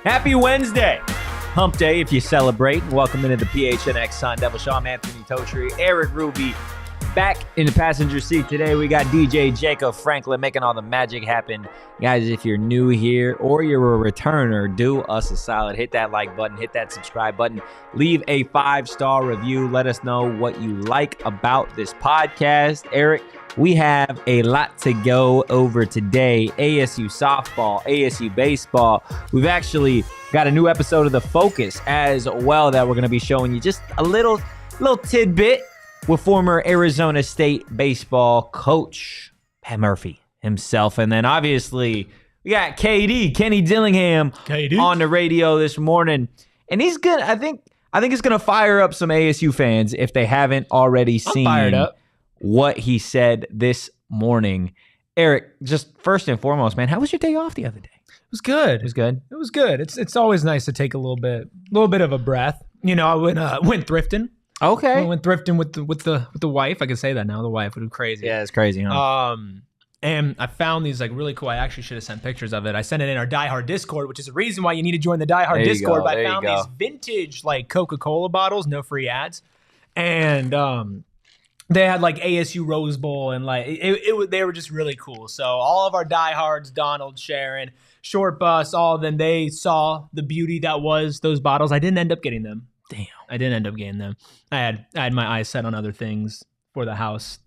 Happy Wednesday. Hump day if you celebrate. Welcome into the PHNX Sun Devils show. I'm Anthony Totri. Erik Ruby back in the passenger seat today. We got DJ Jacob Franklin making all the magic happen. Guys, if you're new here or you're a returner, do us a solid. Hit that like button. Hit that subscribe button. Leave a 5-star review. Let us know what you like about this podcast. Erik, we have a lot to go over today. ASU softball, ASU baseball. We've actually got a new episode of The Focus as well that we're going to be showing you just a little tidbit with former Arizona State baseball coach Pat Murphy himself. And then obviously we got Kenny Dillingham on the radio this morning. And he's good. I think it's going to fire up some ASU fans if they haven't already seen fired up. What he said this morning. Erik, just first and foremost, man, how was your day off the other day? It was good. It was good. It was good. It's always nice to take a little bit of a breath. You know, I went thrifting. Okay. I went thrifting with the wife. I can say that now. The wife would be crazy. Yeah, it's crazy, huh? And I found these like really cool. I actually should have sent pictures of it. I sent it in our Die Hard Discord, which is the reason why you need to join the Die Hard Discord. But I found these vintage like Coca-Cola bottles, no free ads, and they had like ASU Rose Bowl and like they were just really cool. So all of our diehards, Donald, Sharon, Short Bus, all of them, they saw the beauty that was those bottles. I didn't end up getting them. Damn. I didn't end up getting them. I had my eyes set on other things for the house,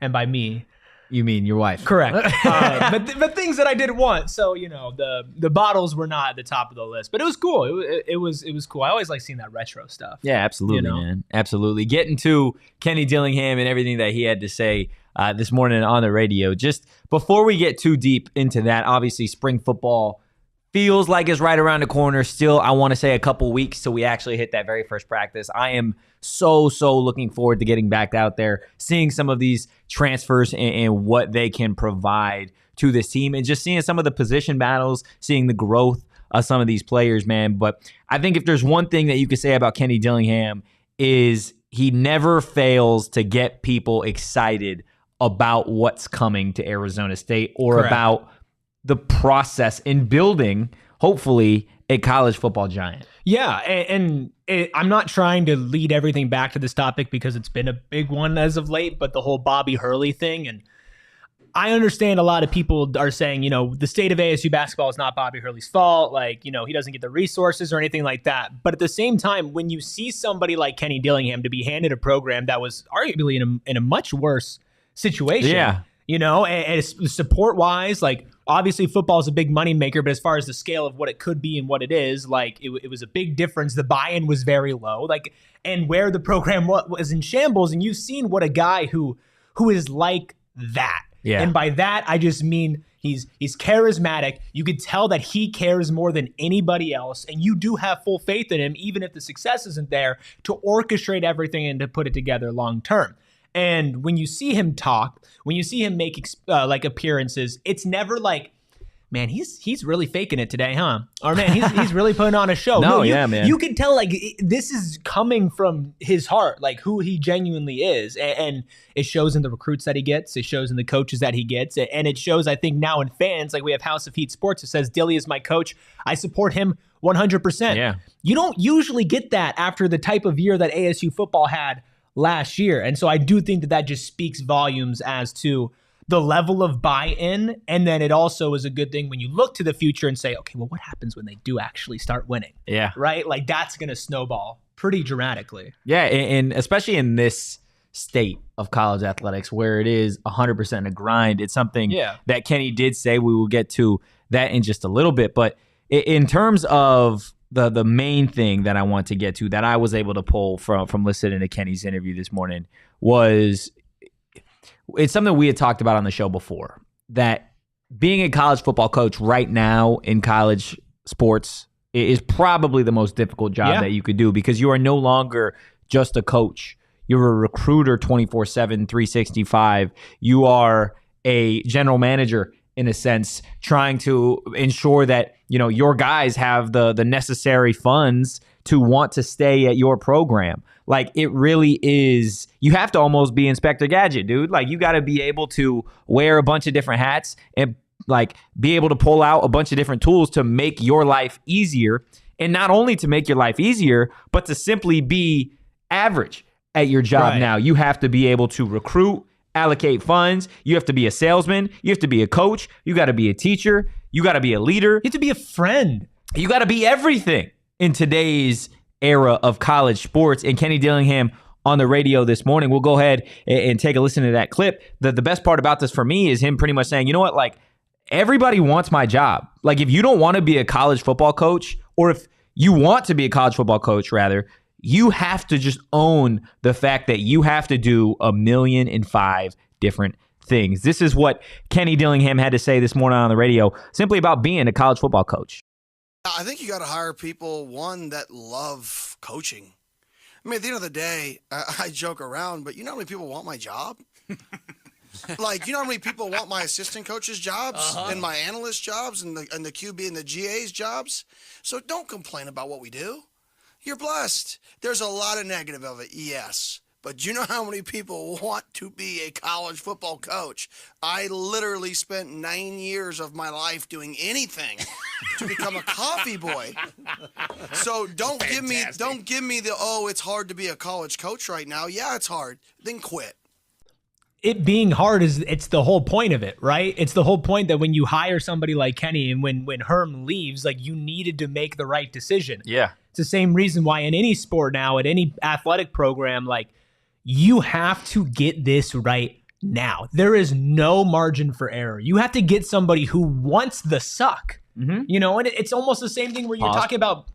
and by me, you mean your wife? Correct. But things that I didn't want. So you know, the bottles were not at the top of the list, but it was cool. It was cool. I always like seeing that retro stuff. Yeah, absolutely, man. Absolutely. Getting to Kenny Dillingham and everything that he had to say this morning on the radio. Just before we get too deep into that, obviously spring football feels like it's right around the corner. Still, I want to say a couple weeks till we actually hit that very first practice. I am so looking forward to getting back out there, seeing some of these transfers and what they can provide to this team, and just seeing some of the position battles, seeing the growth of some of these players, man. But I think if there's one thing that you could say about Kenny Dillingham is he never fails to get people excited about what's coming to Arizona State or Correct. About the process in building, hopefully, a college football giant. Yeah, and I'm not trying to lead everything back to this topic because it's been a big one as of late, but the whole Bobby Hurley thing, and I understand a lot of people are saying, you know, the state of ASU basketball is not Bobby Hurley's fault, like, you know, he doesn't get the resources or anything like that. But at the same time, when you see somebody like Kenny Dillingham to be handed a program that was arguably in a much worse situation, yeah, you know, and support-wise, like, obviously football is a big moneymaker, but as far as the scale of what it could be and what it is, like, it was a big difference. The buy-in was very low, like, and where the program was in shambles, and you've seen what a guy who is like that. Yeah. And by that, I just mean he's charismatic. You could tell that he cares more than anybody else, and you do have full faith in him, even if the success isn't there, to orchestrate everything and to put it together long-term. And when you see him talk, when you see him make like appearances, it's never like, man, he's really faking it today, huh? Or man, he's really putting on a show. No, yeah, man. You can tell like this is coming from his heart, like who he genuinely is, and it shows in the recruits that he gets, it shows in the coaches that he gets, and it shows, I think, now in fans. Like we have House of Heat Sports, it says Dilly is my coach. I support him 100%. Yeah, you don't usually get that after the type of year that ASU football had last year. And so I do think that just speaks volumes as to the level of buy-in. And then it also is a good thing when you look to the future and say, okay, well, what happens when they do actually start winning? Yeah. Right? Like that's going to snowball pretty dramatically. Yeah. And especially in this state of college athletics where it is 100% a grind, it's something that Kenny did say. We will get to that in just a little bit. But in terms of the main thing that I want to get to that I was able to pull from listening to Kenny's interview this morning was it's something we had talked about on the show before, that being a college football coach right now in college sports is probably the most difficult job that you could do, because you are no longer just a coach. You're a recruiter 24/7, 365. You are a general manager in a sense, trying to ensure that, you know, your guys have the necessary funds to want to stay at your program. Like, it really is, you have to almost be Inspector Gadget, dude. Like, you got to be able to wear a bunch of different hats and like be able to pull out a bunch of different tools to make your life easier. And not only to make your life easier, but to simply be average at your job. Now, you have to be able to recruit, allocate funds. You have to be a salesman. You have to be a coach. You got to be a teacher. You got to be a leader. You have to be a friend. You got to be everything in today's era of college sports. And Kenny Dillingham on the radio this morning, we'll go ahead and take a listen to that clip. The best part about this for me is him pretty much saying, you know what, like, everybody wants my job. Like, if you don't want to be a college football coach, or if you want to be a college football coach, rather, you have to just own the fact that you have to do 1,000,005 different things. This is what Kenny Dillingham had to say this morning on the radio, simply about being a college football coach. I think you got to hire people, one, that love coaching. I mean, at the end of the day, I joke around, but you know how many people want my job? Like, you know how many people want my assistant coaches' jobs and my analyst jobs and the QB and the GA's jobs? So don't complain about what we do. You're blessed. There's a lot of negative of it, yes. But you know how many people want to be a college football coach? I literally spent 9 years of my life doing anything to become a coffee boy. So don't give me the, oh, it's hard to be a college coach right now. Yeah, it's hard. Then quit. It being hard it's the whole point of it, right? It's the whole point that when you hire somebody like Kenny and when Herm leaves, like, you needed to make the right decision. Yeah. It's the same reason why in any sport now, at any athletic program, like, you have to get this right now. There is no margin for error. You have to get somebody who wants the suck, you know, and it's almost the same thing where you're talking about,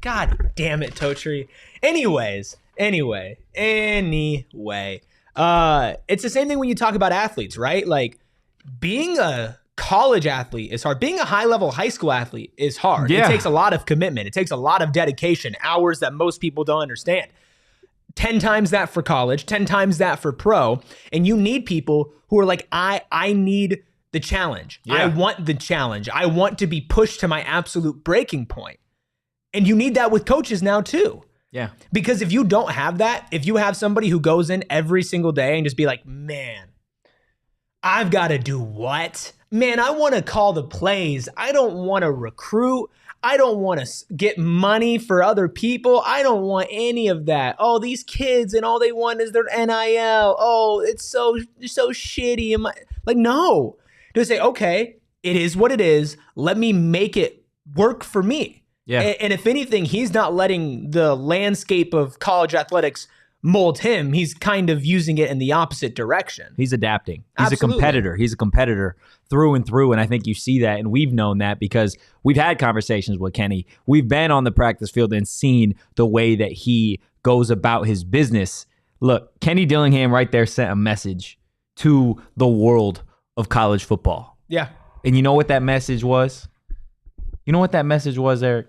God damn it, Totri. Anyway. It's the same thing when you talk about athletes, right? Like, being a college athlete is hard. Being a high-level high school athlete is hard. It takes a lot of commitment. It takes a lot of dedication, hours that most people don't understand. 10 times that for college, 10 times that for pro. And you need people who are like, I need the challenge. I want the challenge. I want to be pushed to my absolute breaking point. And you need that with coaches now too. Yeah. Because if you don't have that, if you have somebody who goes in every single day and just be like, man, I've got to do what? Man, I want to call the plays. I don't want to recruit. I don't want to get money for other people. I don't want any of that. Oh, these kids and all they want is their NIL. Oh, it's so shitty. Like, no. Just say, okay, it is what it is. Let me make it work for me. Yeah. And if anything, he's not letting the landscape of college athletics mold him. He's kind of using it in the opposite direction. He's adapting. He's a competitor. He's a competitor through and through. And I think you see that. And we've known that because we've had conversations with Kenny. We've been on the practice field and seen the way that he goes about his business. Look, Kenny Dillingham right there sent a message to the world of college football. Yeah. And you know what that message was? You know what that message was, Erik?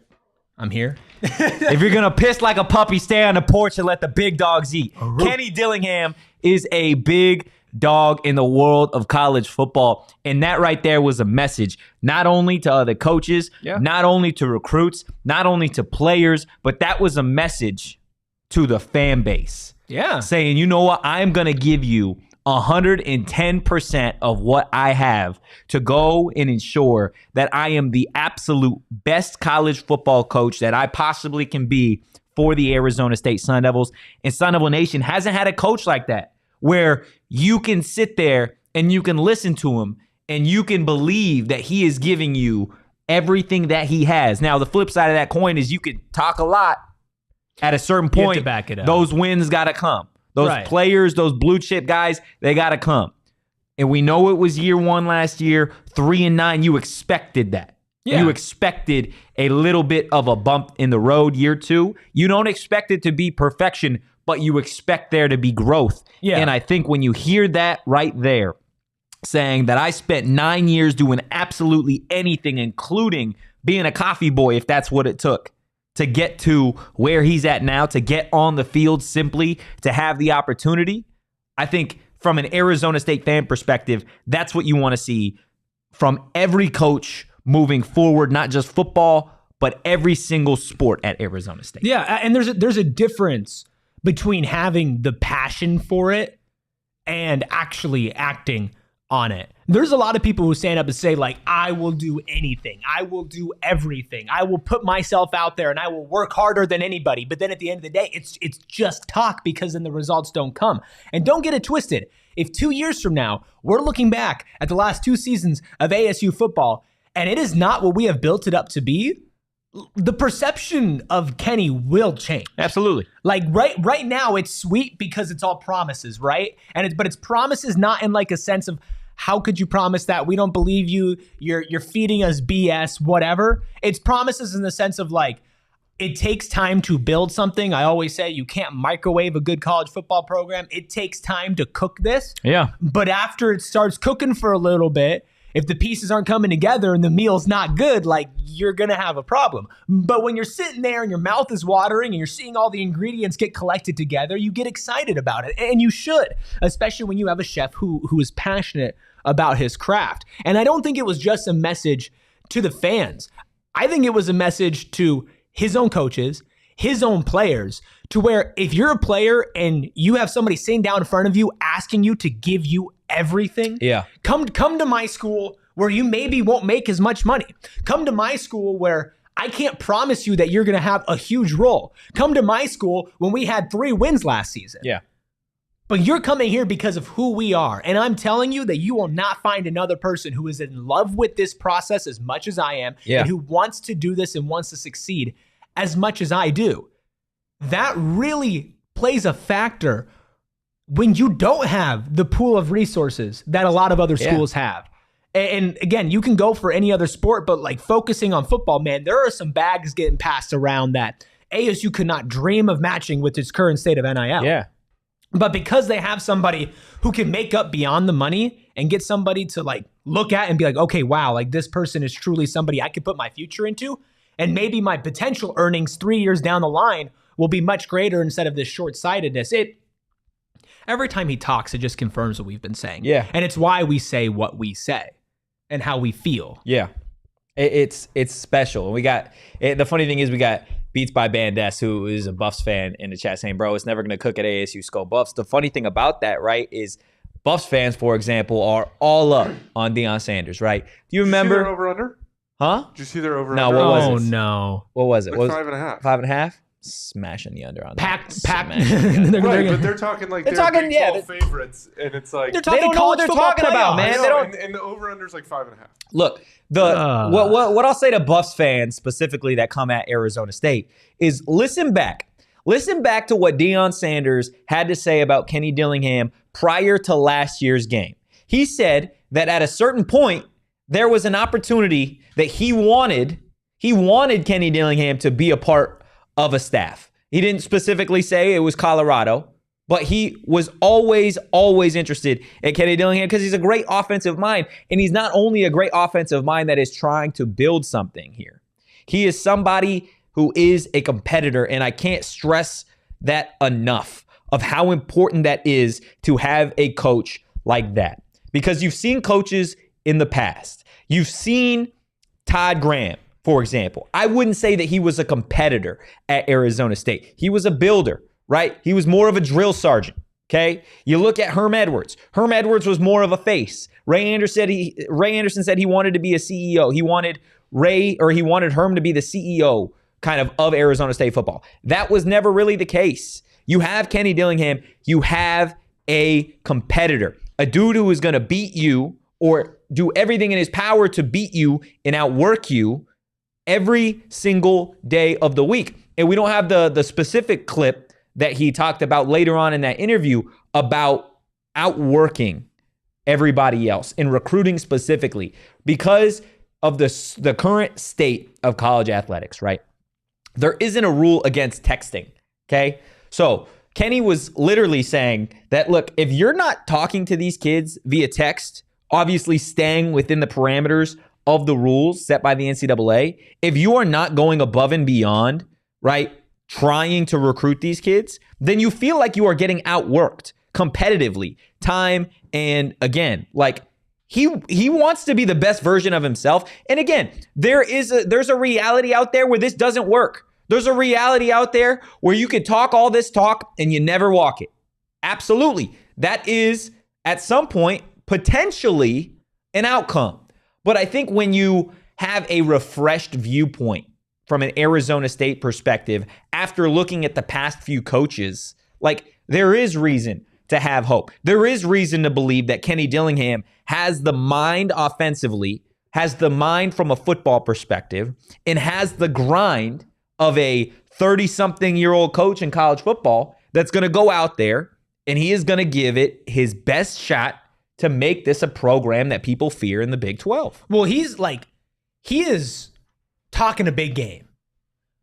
I'm here. If you're going to piss like a puppy, stay on the porch and let the big dogs eat. Kenny Dillingham is a big dog in the world of college football. And that right there was a message, not only to other coaches, not only to recruits, not only to players, but that was a message to the fan base. Yeah. Saying, you know what, I'm going to give you 110% of what I have to go and ensure that I am the absolute best college football coach that I possibly can be for the Arizona State Sun Devils. And Sun Devil Nation hasn't had a coach like that, where you can sit there and you can listen to him and you can believe that he is giving you everything that he has. Now, the flip side of that coin is you can talk a lot. At a certain point, you have to back it up. Those wins got to come. Those players, those blue chip guys, they got to come. And we know it was year one last year, 3-9. You expected that. Yeah. You expected a little bit of a bump in the road year 2. You don't expect it to be perfection, but you expect there to be growth. Yeah. And I think when you hear that right there, saying that I spent 9 years doing absolutely anything, including being a coffee boy, if that's what it took, to get to where he's at now, to get on the field simply, to have the opportunity, I think from an Arizona State fan perspective, that's what you want to see from every coach moving forward, not just football, but every single sport at Arizona State. Yeah, and there's a difference between having the passion for it and actually acting on it. There's a lot of people who stand up and say, like, I will do anything. I will do everything. I will put myself out there and I will work harder than anybody. But then at the end of the day, it's just talk, because then the results don't come. And don't get it twisted. If 2 years from now, we're looking back at the last 2 seasons of ASU football, and it is not what we have built it up to be, the perception of Kenny will change. Absolutely. Like right now, it's sweet because it's all promises, right? But it's promises not in like a sense of, how could you promise that? We don't believe you. You're feeding us BS, whatever. It's promises in the sense of like, it takes time to build something. I always say you can't microwave a good college football program. It takes time to cook this. Yeah. But after it starts cooking for a little bit, if the pieces aren't coming together and the meal's not good, like, you're going to have a problem. But when you're sitting there and your mouth is watering and you're seeing all the ingredients get collected together, you get excited about it. And you should, especially when you have a chef who is passionate about his craft. And I don't think it was just a message to the fans. I think it was a message to his own coaches, his own players, to where if you're a player and you have somebody sitting down in front of you asking you to give you everything, come to my school where you maybe won't make as much money. Come to my school where I can't promise you that you're going to have a huge role. Come to my school when we had 3 wins last season. Yeah. But you're coming here because of who we are. And I'm telling you that you will not find another person who is in love with this process as much as I am, and who wants to do this and wants to succeed as much as I do. That really plays a factor when you don't have the pool of resources that a lot of other schools have. And again, you can go for any other sport, but like focusing on football, man, there are some bags getting passed around that ASU could not dream of matching with its current state of NIL. Yeah. But because they have somebody who can make up beyond the money and get somebody to like look at and be like, okay, wow, like this person is truly somebody I could put my future into. And maybe my potential earnings 3 years down the line will be much greater instead of this short-sightedness. Every time he talks, it just confirms what we've been saying. Yeah. And it's why we say what we say and how we feel. Yeah. It's special. We got, the funny thing is we got Beats by Bandes, who is a Buffs fan, in the chat saying, bro, it's never going to cook at ASU Skull Buffs. The funny thing about that, right, is Buffs fans, for example, are all up on Deion Sanders, right? Do you remember? Did you see their over-under? Huh? Did you see their over-under? No, what was it? Oh, no. What was it? Like 5.5. 5.5? Smashing the under on that. Pack. Right, but they're talking like they're talking, Big 12 favorites, and it's like they're They talking don't know what they're talking about, man. They don't. And the over-under is like 5.5. Look, what I'll say to Buffs fans specifically that come at Arizona State is listen back. Listen back to what Deion Sanders had to say about Kenny Dillingham prior to last year's game. He said that at a certain point, there was an opportunity that he wanted Kenny Dillingham to be a part of a staff. He didn't specifically say it was Colorado, but he was always interested in Kenny Dillingham because he's a great offensive mind. And he's not only a great offensive mind that is trying to build something here. He is somebody who is a competitor, and I can't stress that enough of how important that is to have a coach like that. Because you've seen coaches in the past. You've seen Todd Graham, for example. I wouldn't say that he was a competitor at Arizona State. He was a builder, right? He was more of a drill sergeant, okay? You look at Herm Edwards. Herm Edwards was more of a face. Ray Anderson said he wanted to be a CEO. He wanted Herm to be the CEO kind of Arizona State football. That was never really the case. You have Kenny Dillingham. You have a competitor, a dude who is going to beat you or do everything in his power to beat you and outwork you every single day of the week. And we don't have the specific clip that he talked about later on in that interview about outworking everybody else in recruiting specifically, because of the current state of college athletics, right? There isn't a rule against texting, okay? So Kenny was literally saying that, look, if you're not talking to these kids via text, obviously staying within the parameters of the rules set by the NCAA, if you are not going above and beyond, right, trying to recruit these kids, then you feel like you are getting outworked competitively time and again. Like, he wants to be the best version of himself. And again, there's a reality out there where this doesn't work. There's a reality out there where you can talk all this talk and you never walk it. Absolutely. That is, at some point, potentially an outcome. But I think when you have a refreshed viewpoint from an Arizona State perspective, after looking at the past few coaches, like, there is reason to have hope. There is reason to believe that Kenny Dillingham has the mind offensively, has the mind from a football perspective, and has the grind of a 30-something-year-old coach in college football that's going to go out there and he is going to give it his best shot to make this a program that people fear in the Big 12. Well, he is talking a big game.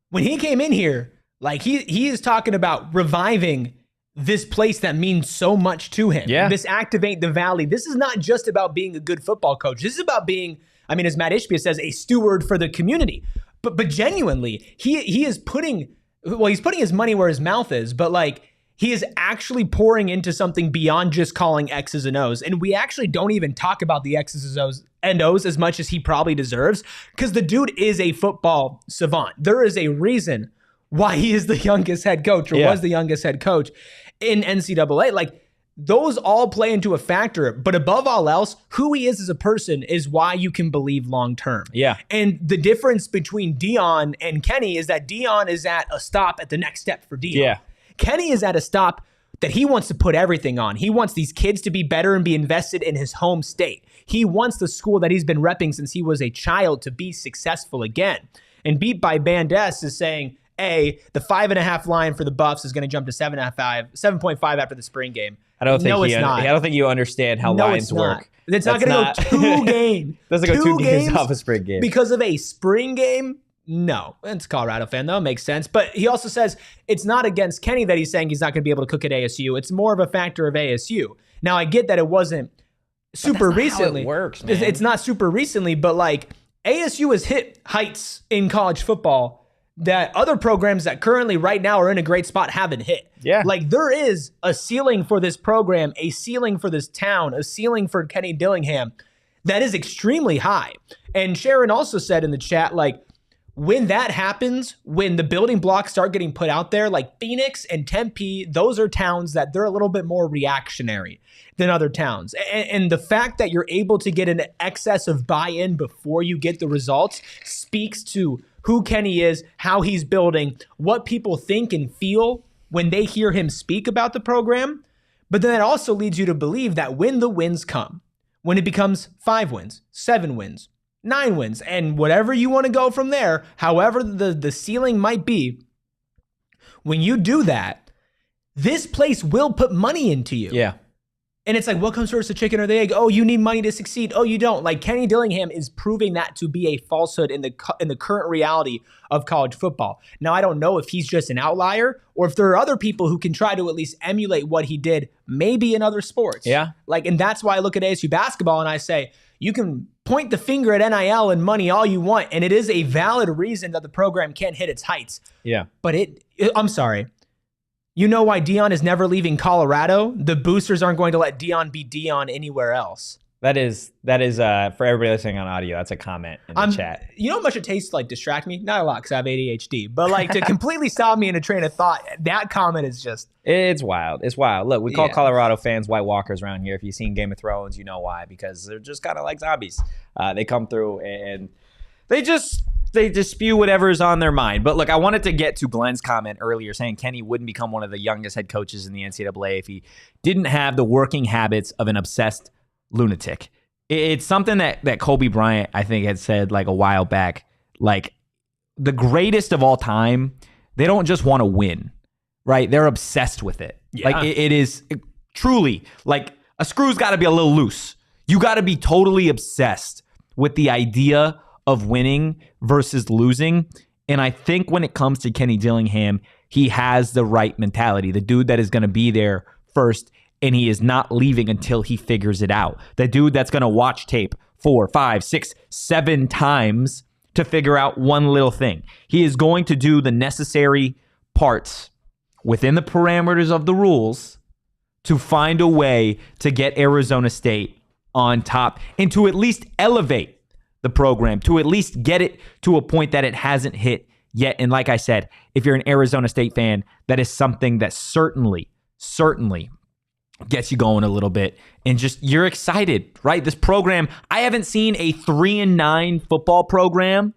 When he came in here, like, he is talking about reviving this place that means so much to him. Yeah. This Activate the Valley. This is not just about being a good football coach. This is about being, I mean, as Matt Ishbia says, a steward for the community. But genuinely, he is putting, well, he's putting his money where his mouth is, but like, he is actually pouring into something beyond just calling X's and O's. And we actually don't even talk about the X's and O's as much as he probably deserves, because the dude is a football savant. There is a reason why he is the youngest head coach, or was the youngest head coach in NCAA. Like, those all play into a factor, but above all else, who he is as a person is why you can believe long-term. Yeah. And the difference between Dion and Kenny is that Dion is at a stop at the next step for Dion. Yeah. Kenny is at a stop that he wants to put everything on. He wants these kids to be better and be invested in his home state. He wants the school that he's been repping since he was a child to be successful again. And Beat by Bandes is saying, the 5.5 line for the Buffs is going to jump to 7.5 after the spring game. I don't think you understand how lines work. It's not going to go 2 games. Doesn't go 2 games off a spring game. Because of a spring game? No. It's a Colorado fan, though. It makes sense. But he also says it's not against Kenny that he's saying he's not going to be able to cook at ASU. It's more of a factor of ASU. Now, I get that it wasn't super recently. How it works, man. It's not super recently, but like, ASU has hit heights in college football that other programs that currently right now are in a great spot haven't hit. Yeah. Like, there is a ceiling for this program, a ceiling for this town, a ceiling for Kenny Dillingham that is extremely high. And Sharon also said in the chat, like, when that happens, when the building blocks start getting put out there, like Phoenix and Tempe, those are towns that they're a little bit more reactionary than other towns. And the fact that you're able to get an excess of buy-in before you get the results speaks to who Kenny is, how he's building, what people think and feel when they hear him speak about the program. But then that also leads you to believe that when the wins come, when it becomes 5 wins, 7 wins, 9 wins, and whatever you want to go from there, however the ceiling might be, when you do that, this place will put money into you. Yeah. And it's like, what comes first, the chicken or the egg? Oh, you need money to succeed. Oh, you don't. Like, Kenny Dillingham is proving that to be a falsehood in the current reality of college football. Now, I don't know if he's just an outlier or if there are other people who can try to at least emulate what he did, maybe in other sports. Yeah. Like, and that's why I look at ASU basketball and I say, you can point the finger at NIL and money all you want, and it is a valid reason that the program can't hit its heights. Yeah. But I'm sorry. You know why Dion is never leaving Colorado? The boosters aren't going to let Dion be Dion anywhere else. That is for everybody listening on audio. That's a comment in the chat. You know how much it takes to like distract me? Not a lot because I have ADHD, but like to completely stop me in a train of thought. That comment is just. It's wild. It's wild. Look, we call Colorado fans White Walkers around here. If you've seen Game of Thrones, you know why. Because they're just kind of like zombies. They come through and they just spew whatever's on their mind. But look, I wanted to get to Glenn's comment earlier saying Kenny wouldn't become one of the youngest head coaches in the NCAA if he didn't have the working habits of an obsessed lunatic. It's something that Kobe Bryant, I think, had said like a while back. Like, the greatest of all time, they don't just want to win, right? They're obsessed with it. Yeah. Like, it is truly like a screw's got to be a little loose. You got to be totally obsessed with the idea of winning versus losing. And I think when it comes to Kenny Dillingham, he has the right mentality. The dude that is going to be there first, and he is not leaving until he figures it out. The dude that's going to watch tape 4, 5, 6, 7 times to figure out one little thing. He is going to do the necessary parts within the parameters of the rules to find a way to get Arizona State on top and to at least elevate the program, to at least get it to a point that it hasn't hit yet. And like I said, if you're an Arizona State fan, that is something that certainly gets you going a little bit. And just, you're excited, right? This program, I haven't seen a 3-9 football program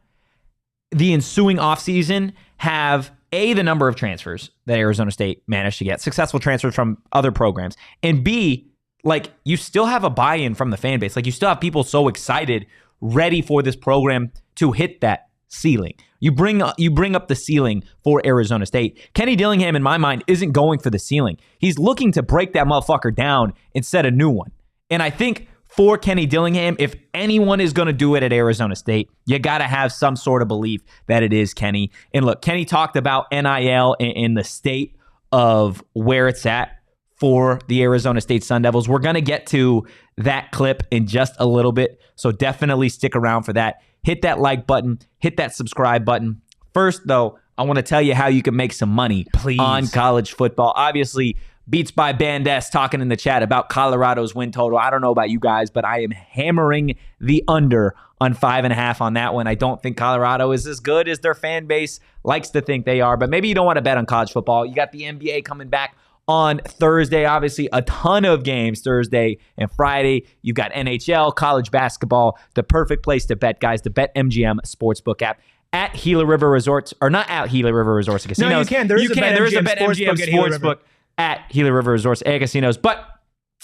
the ensuing offseason have A, the number of transfers that Arizona State managed to get, successful transfers from other programs, and B, like, you still have a buy-in from the fan base. Like, you still have people so excited, ready for this program to hit that ceiling. You bring up the ceiling for Arizona State. Kenny Dillingham, in my mind, isn't going for the ceiling. He's looking to break that motherfucker down and set a new one. And I think for Kenny Dillingham, if anyone is going to do it at Arizona State, you got to have some sort of belief that it is Kenny. And look, Kenny talked about NIL in the state of where it's at for the Arizona State Sun Devils. We're going to get to that clip in just a little bit, so definitely stick around for that. Hit that like button, hit that subscribe button. First, though, I want to tell you how you can make some money on college football. Obviously, Beats by Bandes talking in the chat about Colorado's win total. I don't know about you guys, but I am hammering the under on 5.5 on that one. I don't think Colorado is as good as their fan base likes to think they are, but maybe you don't want to bet on college football. You got the NBA coming back on Thursday. Obviously, a ton of games Thursday and Friday. You've got NHL, college basketball. The perfect place to bet, guys. The BetMGM Sportsbook app at Gila River Resorts, or not at Gila River Resorts and Casinos. No, you can. There is a BetMGM Sportsbook at Gila River Resorts and Casinos. But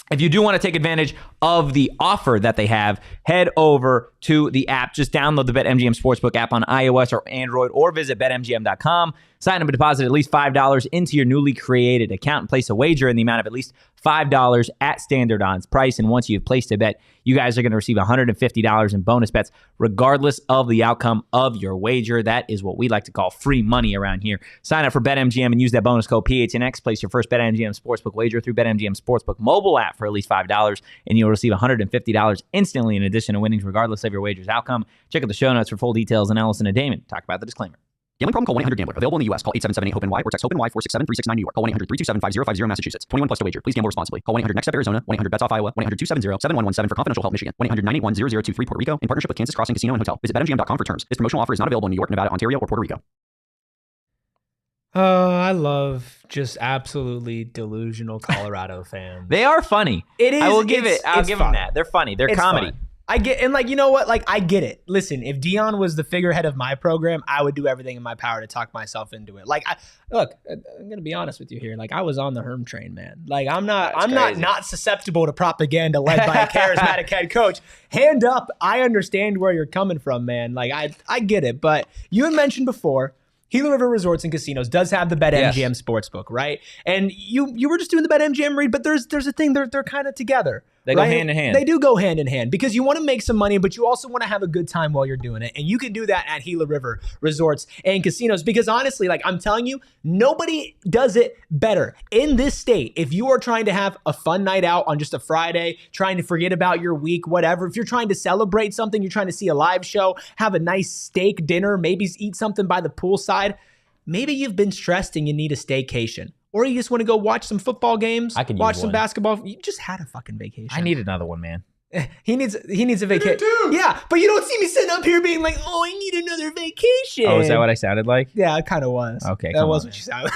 if you do want to take advantage of the offer that they have, head over to the app. Just download the BetMGM Sportsbook app on iOS or Android, or visit BetMGM.com. Sign up and deposit at least $5 into your newly created account and place a wager in the amount of at least $5 at standard odds price. And once you've placed a bet, you guys are going to receive $150 in bonus bets, regardless of the outcome of your wager. That is what we like to call free money around here. Sign up for BetMGM and use that bonus code PHNX. Place your first BetMGM Sportsbook wager through BetMGM Sportsbook mobile app for at least $5, and you'll receive $150 instantly in addition to winnings, regardless of your wager's outcome. Check out the show notes for full details. And Allison and Damon talk about the disclaimer. Gambling problem? Call 1-800-GAMBLER. Available in the U.S. Call 877-8-HOPE-NY or text HOPE-NY 467-369 New York. Call 1-800-327-5050 Massachusetts. 21 plus to wager. Please gamble responsibly. Call 1-800-NEXT-STEP Arizona. 1-800-BETS-OFF Iowa. 1-800-270-7117 for confidential help Michigan. 1-800-981-0023 Puerto Rico in partnership with Kansas Crossing Casino and Hotel. Visit BetMGM.com for terms. This promotional offer is not available in New York, Nevada, Ontario, or Puerto Rico. I love just absolutely delusional Colorado fans. They are funny. It is. I'll give them that. They're funny. They're comedy. Fun. I get, and like, you know what? Like, I get it. Listen, if Dion was the figurehead of my program, I would do everything in my power to talk myself into it. Like, I'm gonna be honest with you here. Like, I was on the Herm train, man. Like, I'm not susceptible to propaganda led by a charismatic head coach. Hand up, I understand where you're coming from, man. Like, I get it. But you had mentioned before, Gila River Resorts and Casinos does have the BetMGM Sportsbook, right? And you were just doing the BetMGM read, but there's a thing, they're kind of together. They go hand in hand. They do go hand in hand because you want to make some money, but you also want to have a good time while you're doing it. And you can do that at Gila River Resorts and Casinos because honestly, like I'm telling you, nobody does it better in this state. If you are trying to have a fun night out on just a Friday, trying to forget about your week, whatever, if you're trying to celebrate something, you're trying to see a live show, have a nice steak dinner, maybe eat something by the poolside, maybe you've been stressed and you need a staycation. Or you just want to go watch some football games, watch some basketball. You just had a fucking vacation. I need another one, man. He needs a vacation. Yeah, but you don't see me sitting up here being like, "Oh, I need another vacation." Oh, is that what I sounded like? Yeah, it kind of was. Okay, that was what you sounded.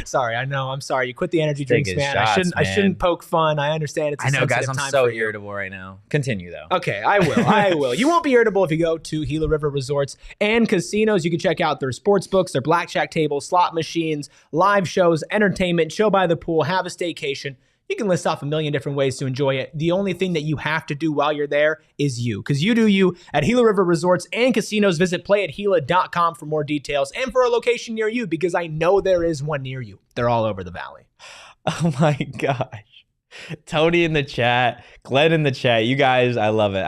Sorry, I know. I'm sorry. You quit the energy drinks, man. Shots, I shouldn't poke fun. I understand it's. I know, guys. I'm so irritable right now. Continue though. Okay, I will. I will. You won't be irritable if you go to Gila River Resorts and Casinos. You can check out their sports books, their blackjack tables, slot machines, live shows, entertainment, chill by the pool, have a staycation. You can list off a million different ways to enjoy it. The only thing that you have to do while you're there is you, because you do you at Gila River Resorts and Casinos. Visit playatgila.com for more details and for a location near you, because I know there is one near you. They're all over the valley. Oh my gosh. Tony in the chat, Glenn in the chat. You guys, I love it.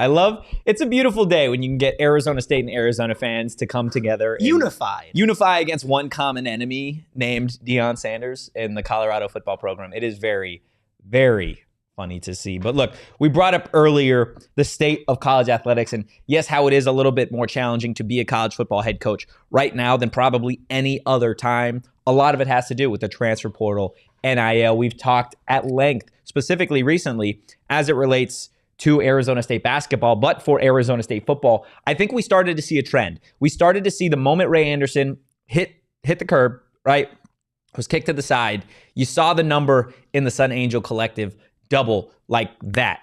It's a beautiful day when you can get Arizona State and Arizona fans to come together. Unify against one common enemy named Deion Sanders in the Colorado football program. It is very, very funny to see. But look, we brought up earlier the state of college athletics and yes, how it is a little bit more challenging to be a college football head coach right now than probably any other time. A lot of it has to do with the transfer portal, NIL. We've talked at length, specifically recently, as it relates to Arizona State basketball, but for Arizona State football, I think we started to see a trend. We started to see the moment Ray Anderson hit the curb, right, was kicked to the side, you saw the number in the Sun Angel Collective double like that,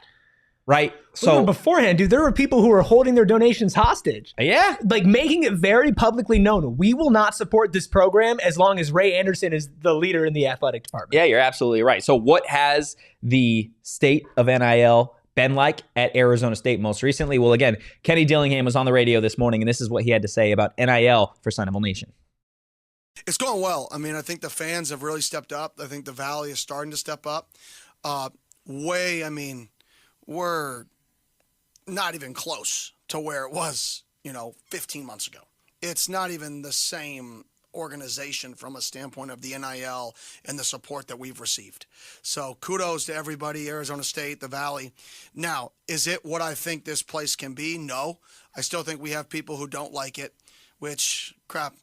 right? So even beforehand, dude, there were people who were holding their donations hostage. Yeah. Like making it very publicly known. We will not support this program as long as Ray Anderson is the leader in the athletic department. Yeah, you're absolutely right. So what has the state of NIL been like at Arizona State most recently? Well, again, Kenny Dillingham was on the radio this morning, and this is what he had to say about NIL for Sun Devil Nation. It's going well. I mean, I think the fans have really stepped up. I think the Valley is starting to step up. We're not even close to where it was, 15 months ago. It's not even the same organization from a standpoint of the NIL and the support that we've received. So kudos to everybody, Arizona State, the Valley. Now, is it what I think this place can be? No. I still think we have people who don't like it, which, crap,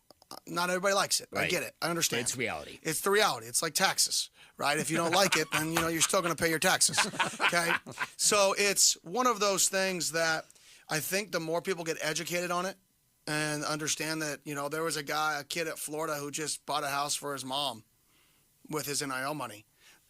not everybody likes it. Right. I get it. I understand. But it's reality. It's the reality. It's like taxes, right? If you don't like it, then, you're still going to pay your taxes, okay? So it's one of those things that I think the more people get educated on it and understand that, there was a kid at Florida who just bought a house for his mom with his NIL money.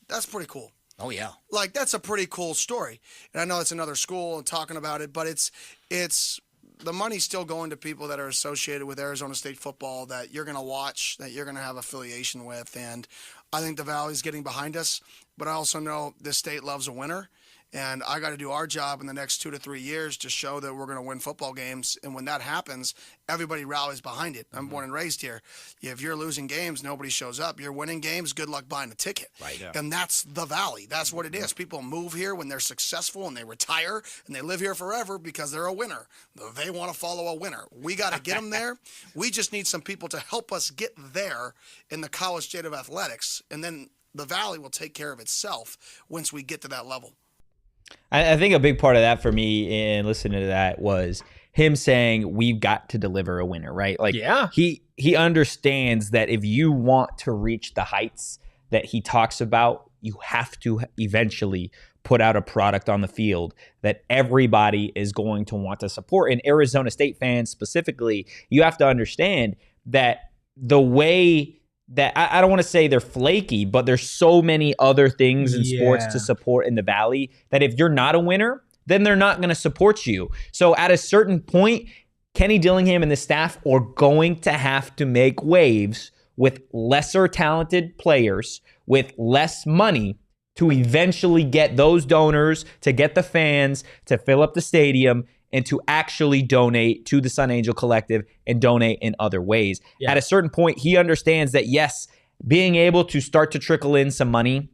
That's pretty cool. Oh, yeah. Like, that's a pretty cool story. And I know it's another school and talking about it, but it's the money's still going to people that are associated with Arizona State football that you're going to watch, that you're going to have affiliation with. And I think the Valley's getting behind us, but I also know this state loves a winner. And I got to do our job in the next 2 to 3 years to show that we're going to win football games. And when that happens, everybody rallies behind it. I'm born and raised here. If you're losing games, nobody shows up. You're winning games, good luck buying a ticket. Right. Yeah. And that's the Valley. That's what it is. People move here when they're successful and they retire and they live here forever because they're a winner. They want to follow a winner. We got to get them there. We just need some people to help us get there in the college state of athletics. And then the Valley will take care of itself once we get to that level. I think a big part of that for me in listening to that was him saying we've got to deliver a winner, right? Like, yeah. He understands that if you want to reach the heights that he talks about, you have to eventually put out a product on the field that everybody is going to want to support. And Arizona State fans specifically, you have to understand that the way that I don't want to say they're flaky, but there's so many other things in sports to support in the Valley that if you're not a winner, then they're not going to support you. So at a certain point, Kenny Dillingham and the staff are going to have to make waves with lesser talented players, with less money to eventually get those donors, to get the fans, to fill up the stadium, and to actually donate to the Sun Angel Collective and donate in other ways. Yeah. At a certain point, he understands that, yes, being able to start to trickle in some money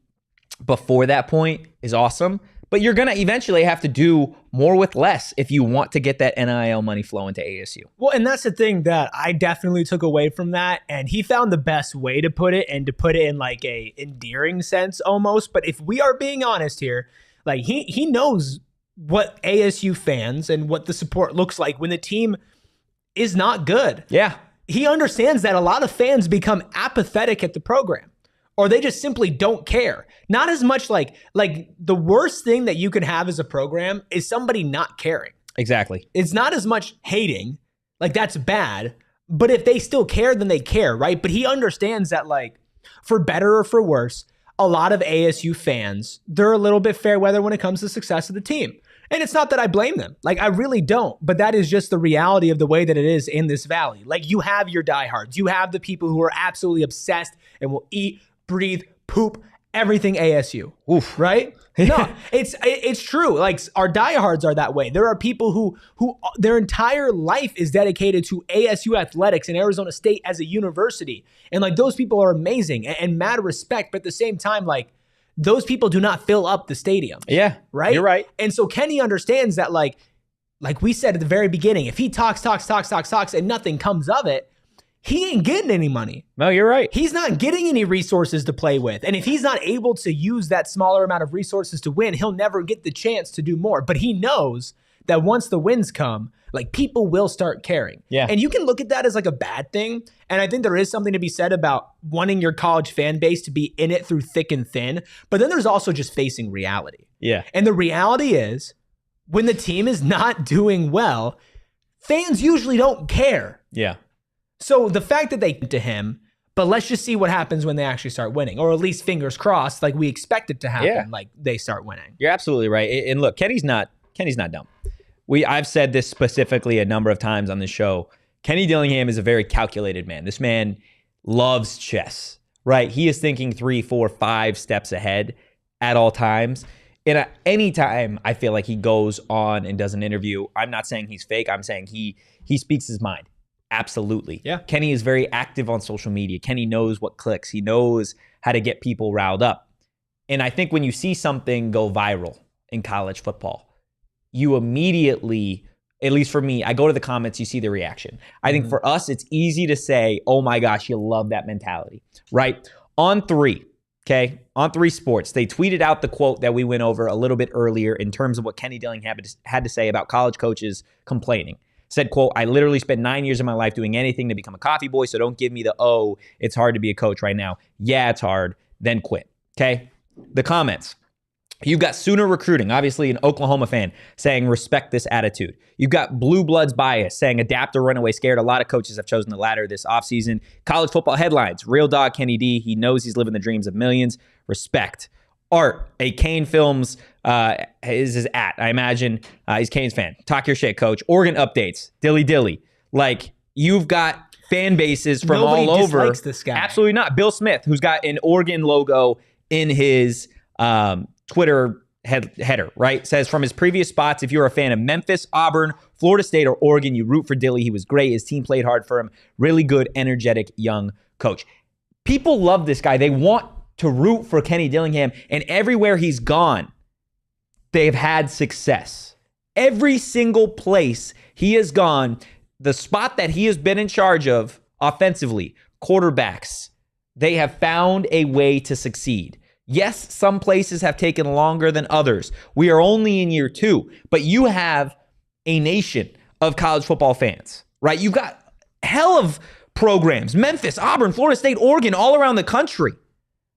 before that point is awesome, but you're going to eventually have to do more with less if you want to get that NIL money flowing to ASU. Well, and that's the thing that I definitely took away from that, and he found the best way to put it and to put it in like a endearing sense almost. But if we are being honest here, like he knows what ASU fans and what the support looks like when the team is not good. Yeah. He understands that a lot of fans become apathetic at the program, or they just simply don't care. Not as much like the worst thing that you can have as a program is somebody not caring. Exactly. It's not as much hating, like that's bad, but if they still care, then they care, right? But he understands that, like, for better or for worse, a lot of ASU fans, they're a little bit fair weather when it comes to the success of the team. And it's not that I blame them. Like, I really don't. But that is just the reality of the way that it is in this Valley. Like, you have your diehards. You have the people who are absolutely obsessed and will eat, breathe, poop, everything ASU. Oof. Right? No, it's true. Like, our diehards are that way. There are people who their entire life is dedicated to ASU athletics and Arizona State as a university. And, like, those people are amazing and mad respect. But at the same time, like, those people do not fill up the stadium. Yeah, right? You're right. And so Kenny understands that, like we said at the very beginning, if he talks and nothing comes of it, he ain't getting any money. No, you're right. He's not getting any resources to play with. And if he's not able to use that smaller amount of resources to win, he'll never get the chance to do more. But he knows that once the wins come, like, people will start caring. Yeah. And you can look at that as like a bad thing. And I think there is something to be said about wanting your college fan base to be in it through thick and thin. But then there's also just facing reality. Yeah. And the reality is, when the team is not doing well, fans usually don't care. Yeah. So the fact that they to him, but let's just see what happens when they actually start winning, or at least fingers crossed, like we expect it to happen, like they start winning. You're absolutely right. And look, Kenny's not dumb. I've said this specifically a number of times on this show. Kenny Dillingham is a very calculated man. This man loves chess, right? He is thinking 3, 4, 5 steps ahead at all times. And at any time I feel like he goes on and does an interview, I'm not saying he's fake. I'm saying he speaks his mind. Absolutely. Yeah. Kenny is very active on social media. Kenny knows what clicks. He knows how to get people riled up. And I think when you see something go viral in college football, you immediately, at least for me, I go to the comments, you see the reaction. I think for us, it's easy to say, oh my gosh, you love that mentality, right? On 3, okay? On 3 Sports, they tweeted out the quote that we went over a little bit earlier in terms of what Kenny Dillingham had to say about college coaches complaining. Said, quote, I literally spent 9 years of my life doing anything to become a coffee boy, so don't give me the, oh, it's hard to be a coach right now. Yeah, it's hard, then quit, okay? The comments. You've got Sooner Recruiting, obviously an Oklahoma fan, saying respect this attitude. You've got Blue Bloods Bias saying adapt or run away scared. A lot of coaches have chosen the latter this offseason. College Football Headlines, real dog Kenny D. He knows he's living the dreams of millions. Respect. Art, a Kane Films is his at. I imagine he's Kane's fan. Talk your shit, coach. Oregon updates. Dilly. Like, you've got fan bases from Nobody all over. dislikes this guy. Absolutely not. Bill Smith, who's got an Oregon logo in his Twitter header, right? Says from his previous spots, if you're a fan of Memphis, Auburn, Florida State, or Oregon, you root for Dilly. He was great. His team played hard for him. Really good, energetic, young coach. People love this guy. They want to root for Kenny Dillingham, and everywhere he's gone, they've had success. Every single place he has gone, the spot that he has been in charge of offensively, quarterbacks, they have found a way to succeed. Yes, some places have taken longer than others. We are only in year 2, but you have a nation of college football fans, right? You've got hell of programs, Memphis, Auburn, Florida State, Oregon, all around the country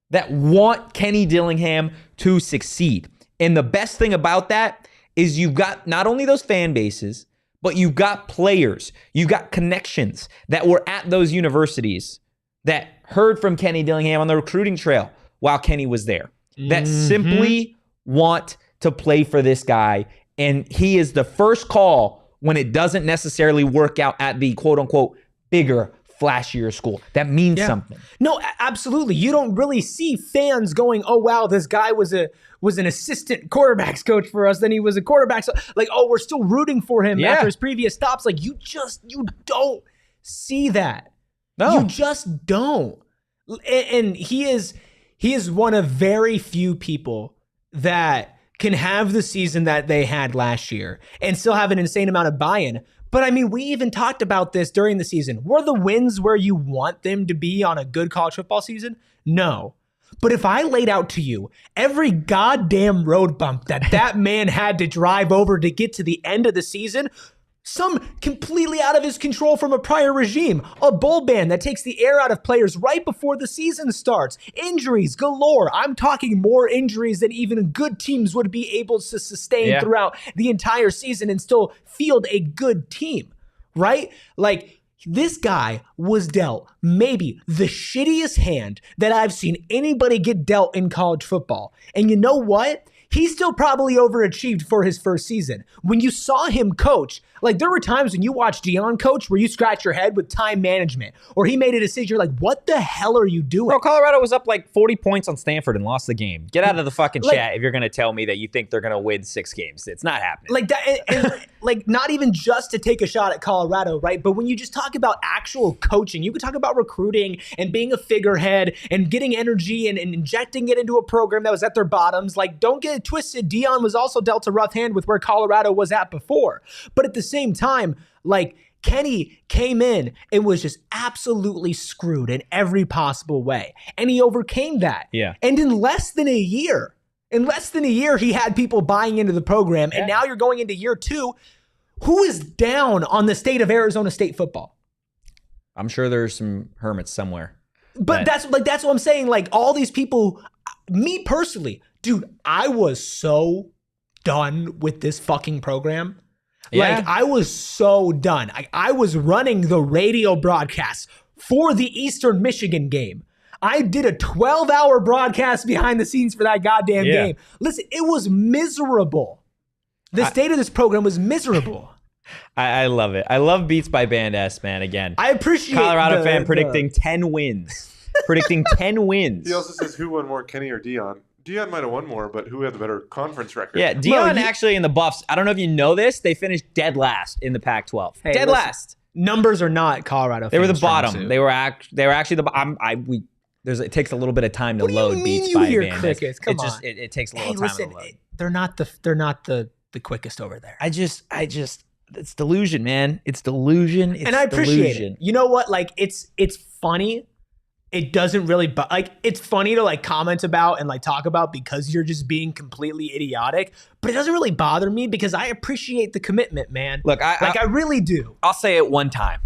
that want Kenny Dillingham to succeed. And the best thing about that is you've got not only those fan bases, but you've got players, you've got connections that were at those universities that heard from Kenny Dillingham on the recruiting trail while Kenny was there, that simply want to play for this guy. And he is the first call when it doesn't necessarily work out at the quote unquote bigger, flashier school. That means something. No, absolutely. You don't really see fans going, oh, wow, this guy was an assistant quarterbacks coach for us. Then he was a quarterback. So, like, oh, we're still rooting for him after his previous stops. Like, you don't see that. No. You just don't. And he is one of very few people that can have the season that they had last year and still have an insane amount of buy-in. But I mean, we even talked about this during the season. Were the wins where you want them to be on a good college football season? No. But if I laid out to you every goddamn road bump that man had to drive over to get to the end of the season, some completely out of his control from a prior regime, a bowl ban that takes the air out of players right before the season starts, injuries galore. I'm talking more injuries than even good teams would be able to sustain throughout the entire season and still field a good team, right? Like, this guy was dealt maybe the shittiest hand that I've seen anybody get dealt in college football. And you know what? He still probably overachieved for his first season. When you saw him coach, Like, there were times when you watch Deion coach where you scratch your head with time management, or he made a decision. You're like, what the hell are you doing? Bro, Colorado was up like 40 points on Stanford and lost the game. Get out of the fucking chat if you're going to tell me that you think they're going to win 6 games. It's not happening. Like that, and like not even just to take a shot at Colorado, right? But when you just talk about actual coaching, you could talk about recruiting and being a figurehead and getting energy and injecting it into a program that was at their bottoms. Like, don't get it twisted. Deion was also dealt a rough hand with where Colorado was at before. But at the same time, like, Kenny came in and was just absolutely screwed in every possible way. And he overcame that. Yeah. And in less than a year, he had people buying into the program. And now you're going into year 2. Who is down on the state of Arizona State football? I'm sure there's some hermits somewhere. But that's what I'm saying. Like, all these people, me personally, dude, I was so done with this fucking program. Yeah. Like, I was so done. I was running the radio broadcast for the Eastern Michigan game. I did a 12-hour broadcast behind the scenes for that goddamn game. Listen, it was miserable. The state of this program was miserable. I love it. I love Beats by Band S, man, again. I appreciate Colorado fan predicting 10 wins. Predicting 10 wins. He also says who won more, Kenny or Deion? Deion might have won more, but who had the better conference record? Yeah, Deion actually in the Buffs, I don't know if you know this, they finished dead last in the Pac-12. Hey, dead listen, last. Numbers are not Colorado. They were the fans' strong bottom. suit. They were actually the bottom. It takes a little bit of time to What do you load mean Beats you by hear Band S. crickets? Come on. It takes a little Hey, time listen, to load. they're not the quickest over there. I just it's delusion, man. It's delusion. It's And I appreciate delusion. it. You know what? Like, it's funny. It doesn't really, it's funny to like comment about and like talk about because you're just being completely idiotic, but it doesn't really bother me because I appreciate the commitment, man. Look, I really do. I'll say it one time,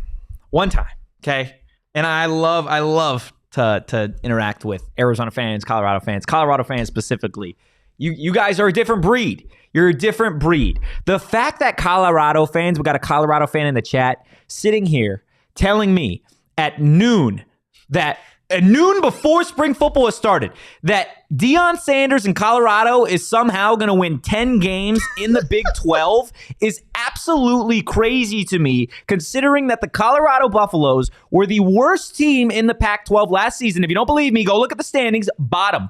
okay? And I love to interact with Arizona fans, Colorado fans specifically. You guys are a different breed. You're a different breed. The fact that Colorado fans, we got a Colorado fan in the chat sitting here telling me at noon before spring football has started, that Deion Sanders in Colorado is somehow going to win 10 games in the Big 12 is absolutely crazy to me, considering that the Colorado Buffaloes were the worst team in the Pac-12 last season. If you don't believe me, go look at the standings. Bottom.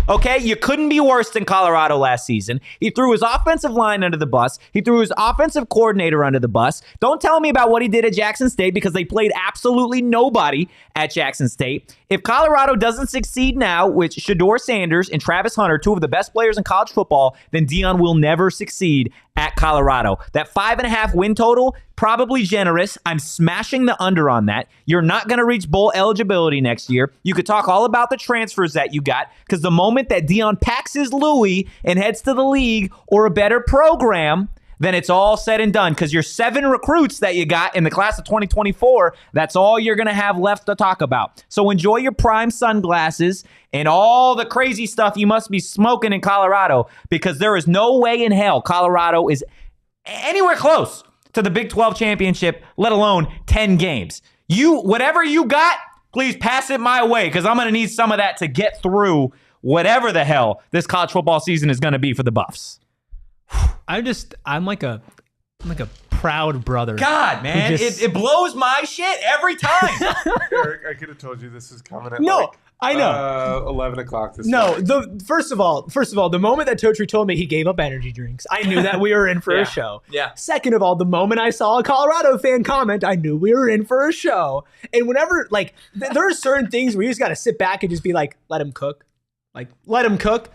Okay? You couldn't be worse than Colorado last season. He threw his offensive line under the bus. He threw his offensive coordinator under the bus. Don't tell me about what he did at Jackson State because they played absolutely nobody at Jackson State. If Colorado doesn't succeed now with Shedeur Sanders and Travis Hunter, 2 of the best players in college football, then Deion will never succeed at Colorado. That 5.5 win total, probably generous. I'm smashing the under on that. You're not going to reach bowl eligibility next year. You could talk all about the transfers that you got, because the moment that Deion packs his Louis and heads to the league or a better program, then it's all said and done, because your 7 recruits that you got in the class of 2024, that's all you're going to have left to talk about. So enjoy your prime sunglasses and all the crazy stuff you must be smoking in Colorado, because there is no way in hell Colorado is anywhere close to the Big 12 championship, let alone 10 games. Whatever you got, please pass it my way, because I'm going to need some of that to get through whatever the hell this college football season is going to be for the Buffs. I'm like a proud brother. God, man, it blows my shit every time. Erik, I could have told you this is coming at I know. 11 o'clock this No, morning. First of all, the moment that Totri told me he gave up energy drinks, I knew that we were in for a show. Yeah. Second of all, the moment I saw a Colorado fan comment, I knew we were in for a show. And whenever, like, there are certain things where you just got to sit back and just be like, let him cook. Like, let him cook.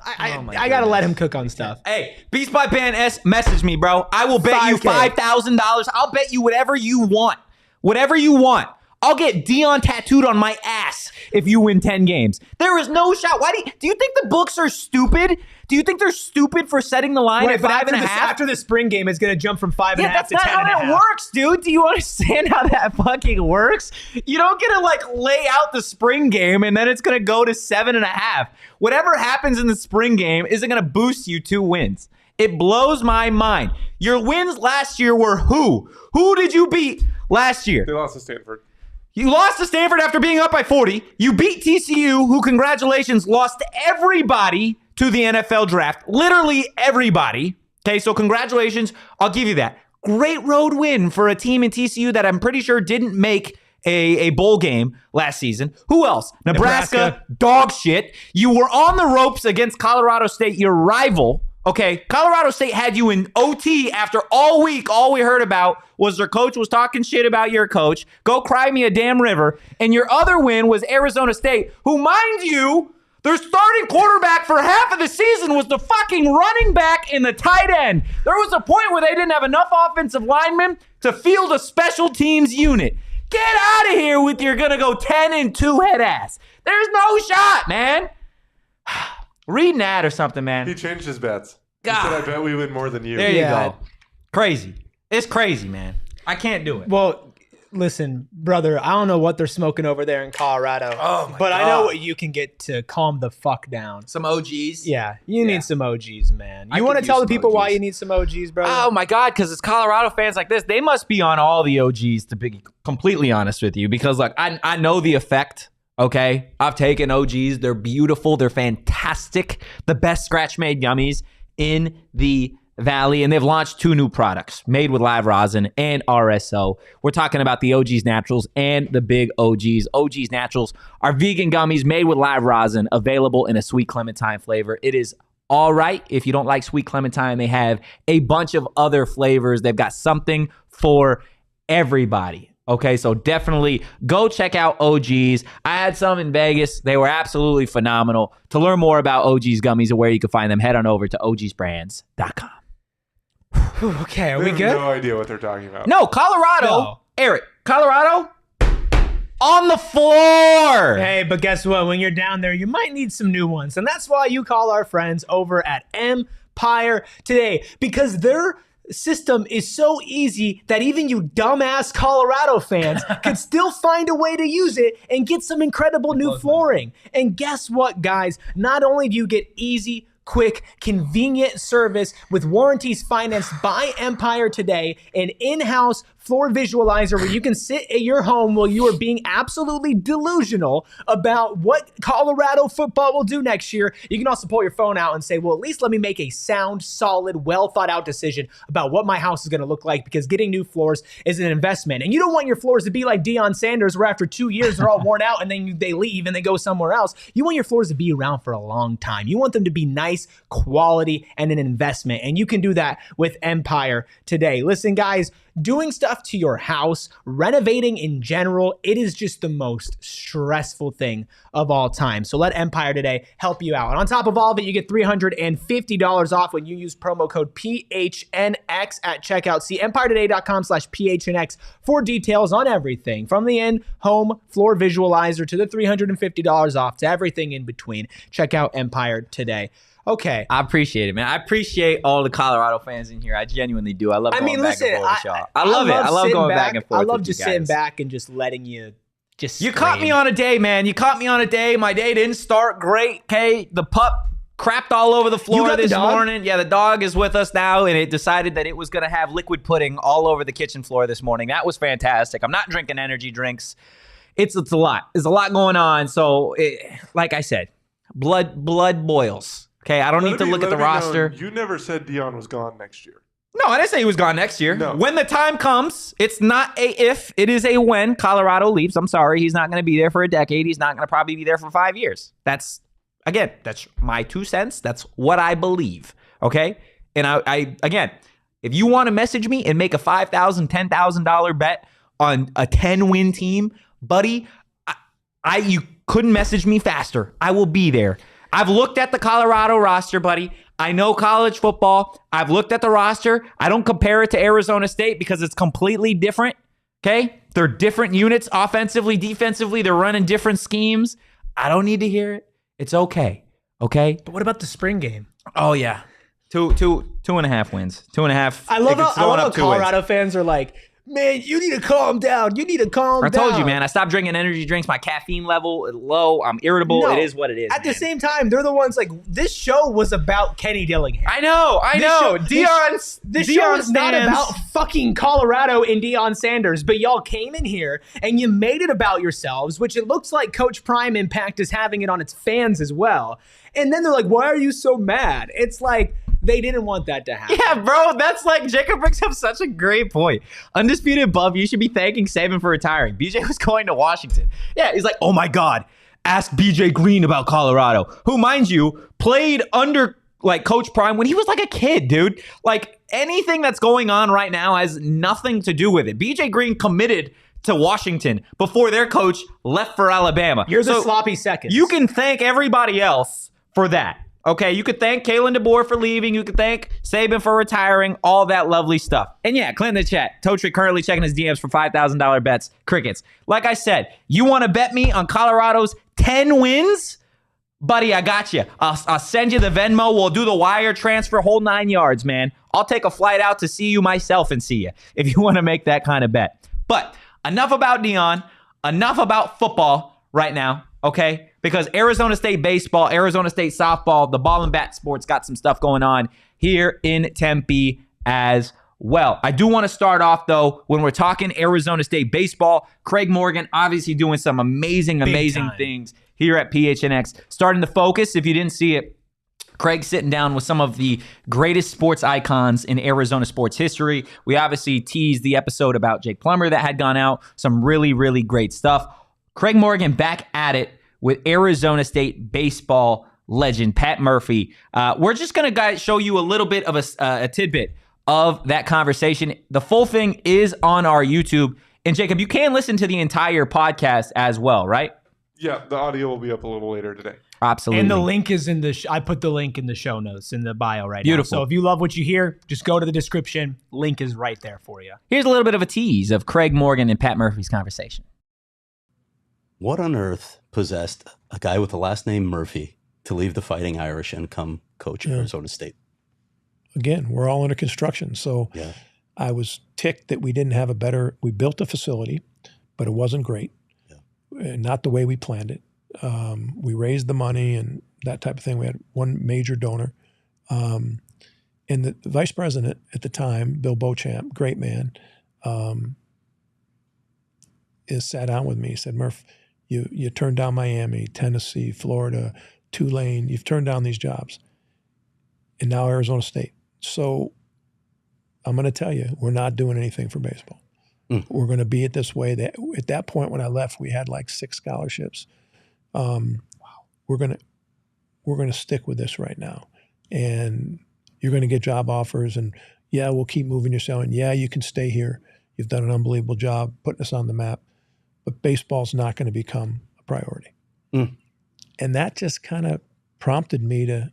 I gotta let him cook on stuff. Hey, Beats by Band S, message me, bro. I will bet you $5,000. I'll bet you whatever you want. Whatever you want. I'll get Deion tattooed on my ass if you win 10 games. There is no shot. Why do you think the books are stupid? Do you think they're stupid for setting the line at 5.5? After the spring game, it's going to jump from 5.5 to 10.5. That's not how that works, dude. Do you understand how that fucking works? You don't get to like lay out the spring game and then it's going to go to 7.5. Whatever happens in the spring game isn't going to boost you 2 wins. It blows my mind. Your wins last year were who? Who did you beat last year? They lost to Stanford. You lost to Stanford after being up by 40. You beat TCU, who, congratulations, lost everybody to the NFL draft. Literally everybody. Okay, so congratulations. I'll give you that. Great road win for a team in TCU that I'm pretty sure didn't make a bowl game last season. Who else? Nebraska, dog shit. You were on the ropes against Colorado State, your rival. Okay, Colorado State had you in OT after all week. All we heard about was their coach was talking shit about your coach. Go cry me a damn river. And your other win was Arizona State, who, mind you, their starting quarterback for half of the season was the fucking running back and the tight end. There was a point where they didn't have enough offensive linemen to field a special teams unit. Get out of here with your gonna go 10-2 head ass. There's no shot, man. Read an ad or something, man. He changed his bets. God. He said, I bet we win more than you. There you go. Crazy. It's crazy, man. I can't do it. Well, listen, brother, I don't know what they're smoking over there in Colorado. Oh, my but God. I know what you can get to calm the fuck down. Some OGs. Yeah, you need some OGs, man. I You want could to tell use the some people why OGs. you need some OGs, brother? Oh, my God, because it's Colorado fans like this. They must be on all the OGs, to be completely honest with you, because, like, I know the effect. Okay, I've taken OGs. They're beautiful. They're fantastic. The best scratch-made gummies in the Valley, and they've launched 2 new products made with live rosin and RSO. We're talking about the OGs Naturals and the big OGs. OGs Naturals are vegan gummies made with live rosin, available in a sweet clementine flavor. It is all right if you don't like sweet clementine. They have a bunch of other flavors. They've got something for everybody. Okay, so definitely go check out OGs. I had some in Vegas. They were absolutely phenomenal. To learn more about OGs gummies and where you can find them, head on over to ogsbrands.com. Okay, are They we have good? no idea what they're talking about. No, Colorado. No. Eric, Colorado on the floor. Hey, but guess what? When you're down there, you might need some new ones. And that's why you call our friends over at Empire today, because their system is so easy that even you dumbass Colorado fans can still find a way to use it and get some incredible new flooring. And guess what, guys? Not only do you get easy, quick, convenient service with warranties financed by Empire today, an in-house floor visualizer where you can sit at your home while you are being absolutely delusional about what Colorado football will do next year. You can also pull your phone out and say, well, at least let me make a sound, solid, well thought out decision about what my house is going to look like, because getting new floors is an investment. And you don't want your floors to be like Deion Sanders, where after 2 years they're all worn out and then they leave and they go somewhere else. You want your floors to be around for a long time. You want them to be nice, quality, and an investment. And you can do that with Empire today. Listen, guys, doing stuff to your house, renovating in general, it is just the most stressful thing of all time. So let Empire today help you out. And on top of all of it, you get $350 off when you use promo code PHNX at checkout. See empiretoday.com/PHNX for details on everything from the in-home floor visualizer to the $350 off to everything in between. Check out Empire today. Okay. I appreciate it, man. I appreciate all the Colorado fans in here. I genuinely do. I love going back and forth with y'all. I love it. I love going back and forth. I love with just you guys. sitting back and just letting you just You caught me on a day, man. You caught me on a day. My day didn't start great. Okay, the pup crapped all over the floor got the this dog? morning. Yeah, the dog is with us now, and it decided that it was going to have liquid pudding all over the kitchen floor this morning. That was fantastic. I'm not drinking energy drinks. It's a lot. There's a lot going on. So, like I said, blood boils. Okay, I don't need to look at the roster. You never said Dion was gone next year. No, I didn't say he was gone next year. No. When the time comes, it's not a if, it is a when Colorado leaves. I'm sorry, he's not going to be there for a decade. He's not going to probably be there for 5 years. That's my 2 cents. That's what I believe, okay? And I again, if you want to message me and make a $5,000, $10,000 bet on a 10-win team, buddy, you couldn't message me faster. I will be there. I've looked at the Colorado roster, buddy. I know college football. I've looked at the roster. I don't compare it to Arizona State because it's completely different, okay? They're different units offensively, defensively. They're running different schemes. I don't need to hear it. It's okay, okay? But what about the spring game? Oh, yeah. Two and a half wins. 2.5. I love It's how going up 2 wins. Colorado fans are like, man, you need to calm down. You need to calm down. I told you, man. I stopped drinking energy drinks. My caffeine level is low. I'm irritable. No. It is what it is. At the man. same time, they're the ones like, this show was about Kenny Dillingham. I know. This show is not about fucking Colorado and Deion Sanders, but y'all came in here and you made it about yourselves, which it looks like Coach Prime Impact is having it on its fans as well. And then they're like, why are you so mad? It's like, They didn't want that to happen. Yeah, bro, that's like Jacob brings up such a great point. Undisputed Buff, you should be thanking Saban for retiring. BJ was going to Washington. Yeah, he's like, oh my God, ask BJ Green about Colorado, who, mind you, played under like Coach Prime when he was like a kid, dude. Like anything that's going on right now has nothing to do with it. BJ Green committed to Washington before their coach left for Alabama. You're the sloppy seconds. You can thank everybody else for that. Okay, you could thank Kalen DeBoer for leaving. You could thank Saban for retiring. All that lovely stuff. And yeah, Clint in the chat. Totri currently checking his DMs for $5,000 bets. Crickets. Like I said, you want to bet me on Colorado's 10 wins? Buddy, I got you. I'll send you the Venmo. We'll do the wire transfer, whole 9 yards, man. I'll take a flight out to see you myself and see you if you want to make that kind of bet. But enough about Dion. Enough about football right now, okay? Because Arizona State baseball, Arizona State softball, the ball and bat sports got some stuff going on here in Tempe as well. I do want to start off, though, when we're talking Arizona State baseball, Craig Morgan obviously doing some amazing things here at PHNX. Starting to focus, if you didn't see it, Craig's sitting down with some of the greatest sports icons in Arizona sports history. We obviously teased the episode about Jake Plummer that had gone out. Some really, really great stuff. Craig Morgan back at it with Arizona State baseball legend Pat Murphy. We're just going to show you a little bit of a tidbit of that conversation. The full thing is on our YouTube. And Jacob, you can listen to the entire podcast as well, right? Yeah, the audio will be up a little later today. Absolutely. And the link is in the I put the link in the show notes in the bio right Beautiful. now. So if you love what you hear, just go to the description. Link is right there for you. Here's a little bit of a tease of Craig Morgan and Pat Murphy's conversation. What on earth possessed a guy with the last name Murphy to leave the Fighting Irish and come coach Arizona State? Again, we're all under construction. So I was ticked that we didn't have we built a facility, but it wasn't great. Not the way we planned it. We raised the money and that type of thing. We had one major donor. And the vice president at the time, Bill Beauchamp, great man, sat down with me. He said, Murph, you turned down Miami, Tennessee, Florida, Tulane. You've turned down these jobs. And now Arizona State. So I'm going to tell you, we're not doing anything for baseball. We're going to be it this way. At that point when I left, we had like 6 scholarships. We're going to stick with this right now. And you're going to get job offers. And yeah, we'll keep moving your salary. And yeah, you can stay here. You've done an unbelievable job putting us on the map. But baseball's not going to become a priority. And that just kind of prompted me to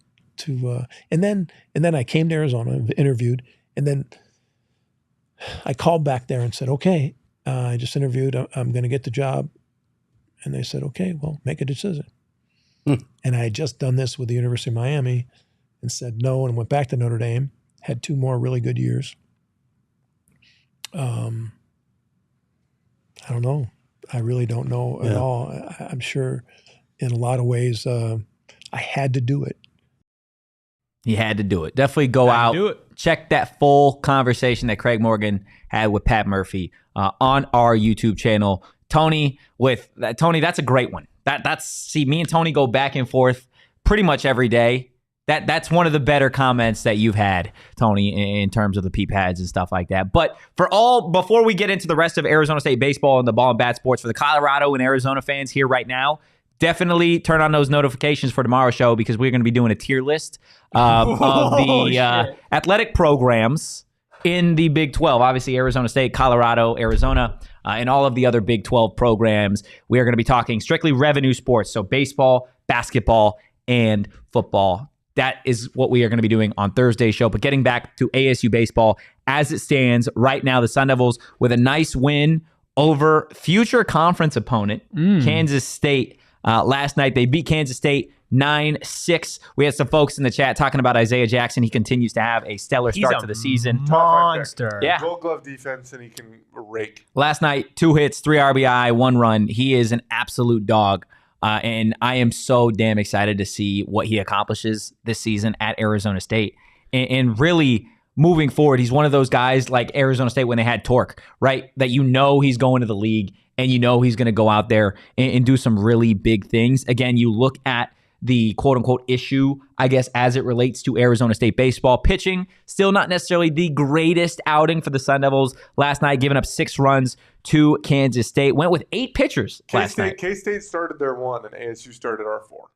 and then I came to Arizona, interviewed, and then I called back there and said, okay, I just interviewed, I'm going to get the job. And they said, okay, well, make a decision. And I had just done this with the University of Miami and said no, and went back to Notre Dame, had 2 more really good years. I don't know. I really don't know at all. I'm sure in a lot of ways I had to do it. He had to do it. Definitely go out, check that full conversation that Craig Morgan had with Pat Murphy on our YouTube channel. Tony, that's a great one. See, me and Tony go back and forth pretty much every day. That's one of the better comments that you've had, Tony, in terms of the pea pads and stuff like that. But before we get into the rest of Arizona State baseball and the ball and bat sports, for the Colorado and Arizona fans here right now, definitely turn on those notifications for tomorrow's show, because we're going to be doing a tier list of the athletic programs in the Big 12. Obviously, Arizona State, Colorado, Arizona, and all of the other Big 12 programs. We are going to be talking strictly revenue sports, so baseball, basketball, and football. That is what we are going to be doing on Thursday's show. But getting back to ASU baseball, as it stands right now, the Sun Devils with a nice win over future conference opponent, Kansas State. Last night, they beat Kansas State 9-6. We had some folks in the chat talking about Isaiah Jackson. He continues to have a stellar start to the season. Monster. Yeah. Gold glove defense, and he can rake. Last night, 2 hits, 3 RBI, 1 run. He is an absolute dog. And I am so damn excited to see what he accomplishes this season at Arizona State. And really, moving forward, he's one of those guys like Arizona State when they had Torque, right? That he's going to the league, and he's going to go out there and do some really big things. Again, you look at the quote-unquote issue, I guess, as it relates to Arizona State baseball. Pitching, still not necessarily the greatest outing for the Sun Devils last night, giving up 6 runs to Kansas State. Went with 8 pitchers last night. K-State started their 1, and ASU started our 4.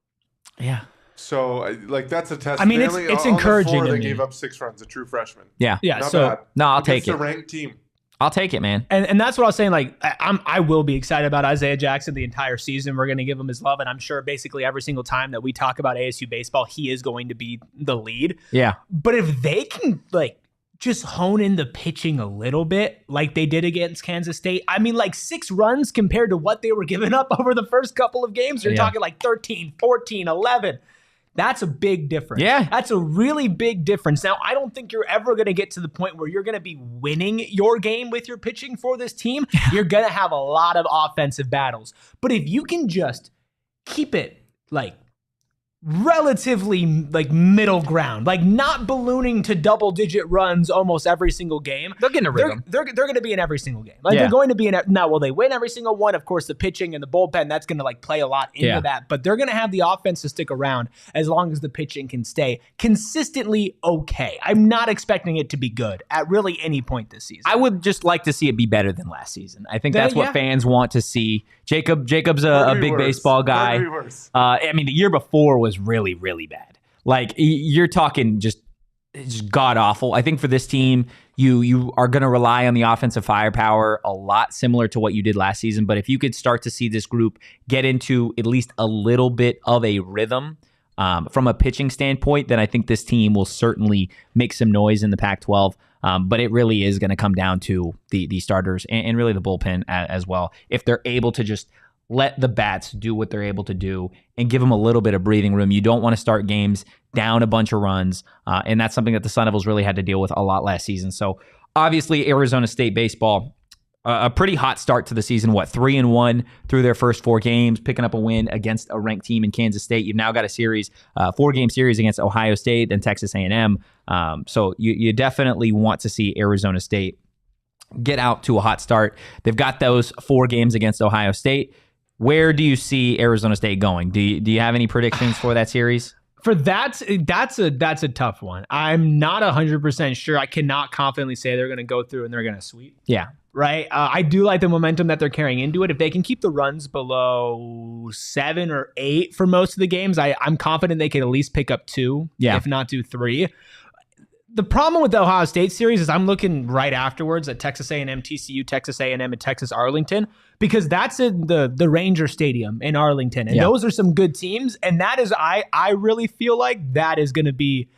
Yeah. So, that's a test. I mean, it's encouraging. They gave up 6 runs, a true freshman. Yeah. Yeah. Not So bad. No, I'll take it. It's a ranked team. I'll take it, man. And that's what I was saying. Like, I will be excited about Isaiah Jackson the entire season. We're going to give him his love, and I'm sure basically every single time that we talk about ASU baseball, he is going to be the lead. Yeah. But if they can just hone in the pitching a little bit, like they did against Kansas State, I mean, 6 runs compared to what they were giving up over the first couple of games. You're talking 13, 14, 11. That's a big difference. Yeah. That's a really big difference. Now, I don't think you're ever going to get to the point where you're going to be winning your game with your pitching for this team. You're going to have a lot of offensive battles. But if you can just keep it relatively middle ground, not ballooning to double-digit runs almost every single game. They'll get in a rhythm. They're going to be in every single game. They're going to be in. Now, will they win every single one? Of course, the pitching and the bullpen, that's going to play a lot into that. But they're going to have the offense to stick around as long as the pitching can stay consistently okay. I'm not expecting it to be good at really any point this season. I would just like to see it be better than last season. I think that's what fans want to see. Jacob's a big baseball guy. I mean, the year before was really, really bad. You're talking just god awful. I think for this team, you are going to rely on the offensive firepower a lot, similar to what you did last season. But if you could start to see this group get into at least a little bit of a rhythm from a pitching standpoint, then I think this team will certainly make some noise in the Pac-12. But it really is going to come down to the starters and really the bullpen as well. If they're able to just let the bats do what they're able to do and give them a little bit of breathing room. You don't want to start games down a bunch of runs, and that's something that the Sun Devils really had to deal with a lot last season. So obviously Arizona State baseball, a pretty hot start to the season. 3-1 through their first 4 games, picking up a win against a ranked team in Kansas State. You've now got a series, 4-game series against Ohio State and Texas A&M. So you definitely want to see Arizona State get out to a hot start. They've got those 4 games against Ohio State. Where do you see Arizona State going? Do you have any predictions for that series? For that's a tough one. I'm not 100% sure. I cannot confidently say they're going to go through and they're going to sweep. Yeah. Right. I do like the momentum that they're carrying into it. If they can keep the runs below 7 or 8 for most of the games, I'm confident they could at least pick up 2, if not do 3. The problem with the Ohio State series is I'm looking right afterwards at Texas A&M, TCU, Texas A&M, and Texas Arlington, because that's in the Ranger Stadium in Arlington. And those are some good teams. And that is, I really feel like that is going to be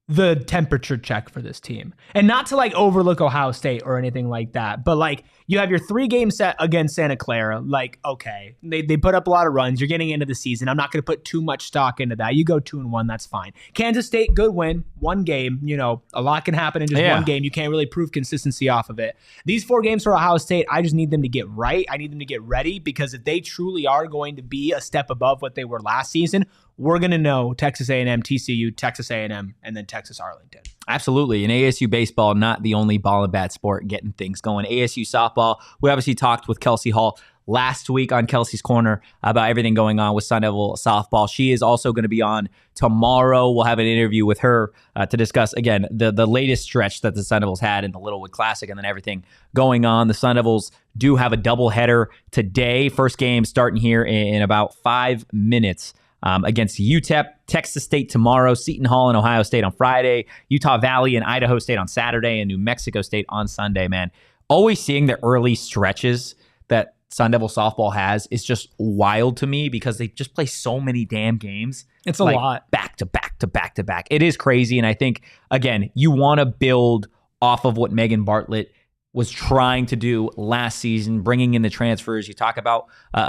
the temperature check for this team. And not to overlook Ohio State or anything like that, but you have your 3-game set against Santa Clara. Okay, they put up a lot of runs. You're getting into the season. I'm not going to put too much stock into that. You go 2-1, that's fine. Kansas State, good win, 1 game. A lot can happen in just 1 game. You can't really prove consistency off of it. These 4 games for Ohio State, I just need them to get right. I need them to get ready, because if they truly are going to be a step above what they were last season, we're going to know Texas A&M, TCU, Texas A&M, and then Texas Arlington. Absolutely. And ASU baseball, not the only ball and bat sport getting things going. ASU softball, we obviously talked with Kelsey Hall last week on Kelsey's Corner about everything going on with Sun Devil softball. She is also going to be on tomorrow. We'll have an interview with her to discuss, again, the latest stretch that the Sun Devils had in the Littlewood Classic and then everything going on. The Sun Devils do have a doubleheader today. First game starting here in about 5 minutes. Against UTEP, Texas State tomorrow, Seton Hall and Ohio State on Friday, Utah Valley and Idaho State on Saturday, and New Mexico State on Sunday, man. Always seeing the early stretches that Sun Devil softball has is just wild to me, because they just play so many damn games. It's a lot. Back to back to back to back. It is crazy, and I think, again, you want to build off of what Megan Bartlett was trying to do last season, bringing in the transfers. You talk about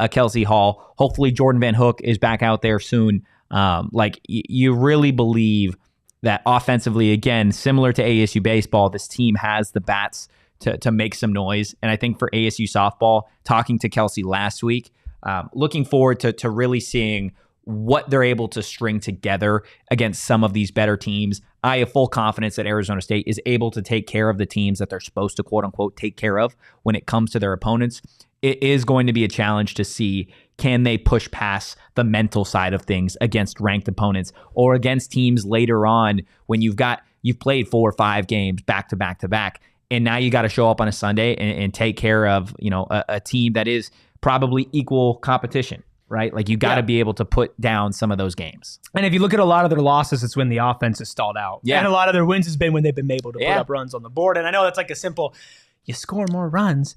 Kelsey Hall. Hopefully Jordan Van Hook is back out there soon. You really believe that offensively, again, similar to ASU baseball, this team has the bats to make some noise. And I think for ASU softball, talking to Kelsey last week, looking forward to really seeing what they're able to string together against some of these better teams. I have full confidence that Arizona State is able to take care of the teams that they're supposed to, quote unquote, take care of when it comes to their opponents. It is going to be a challenge to see can they push past the mental side of things against ranked opponents or against teams later on when you've played 4 or 5 games back to back to back, and now you got to show up on a Sunday and take care of, you know, a team that is probably equal competition, right? Like you got to be able to put down some of those games. And if you look at a lot of their losses, it's when the offense is stalled out. Yeah. And a lot of their wins has been when they've been able to put up runs on the board. And I know that's like a simple, you score more runs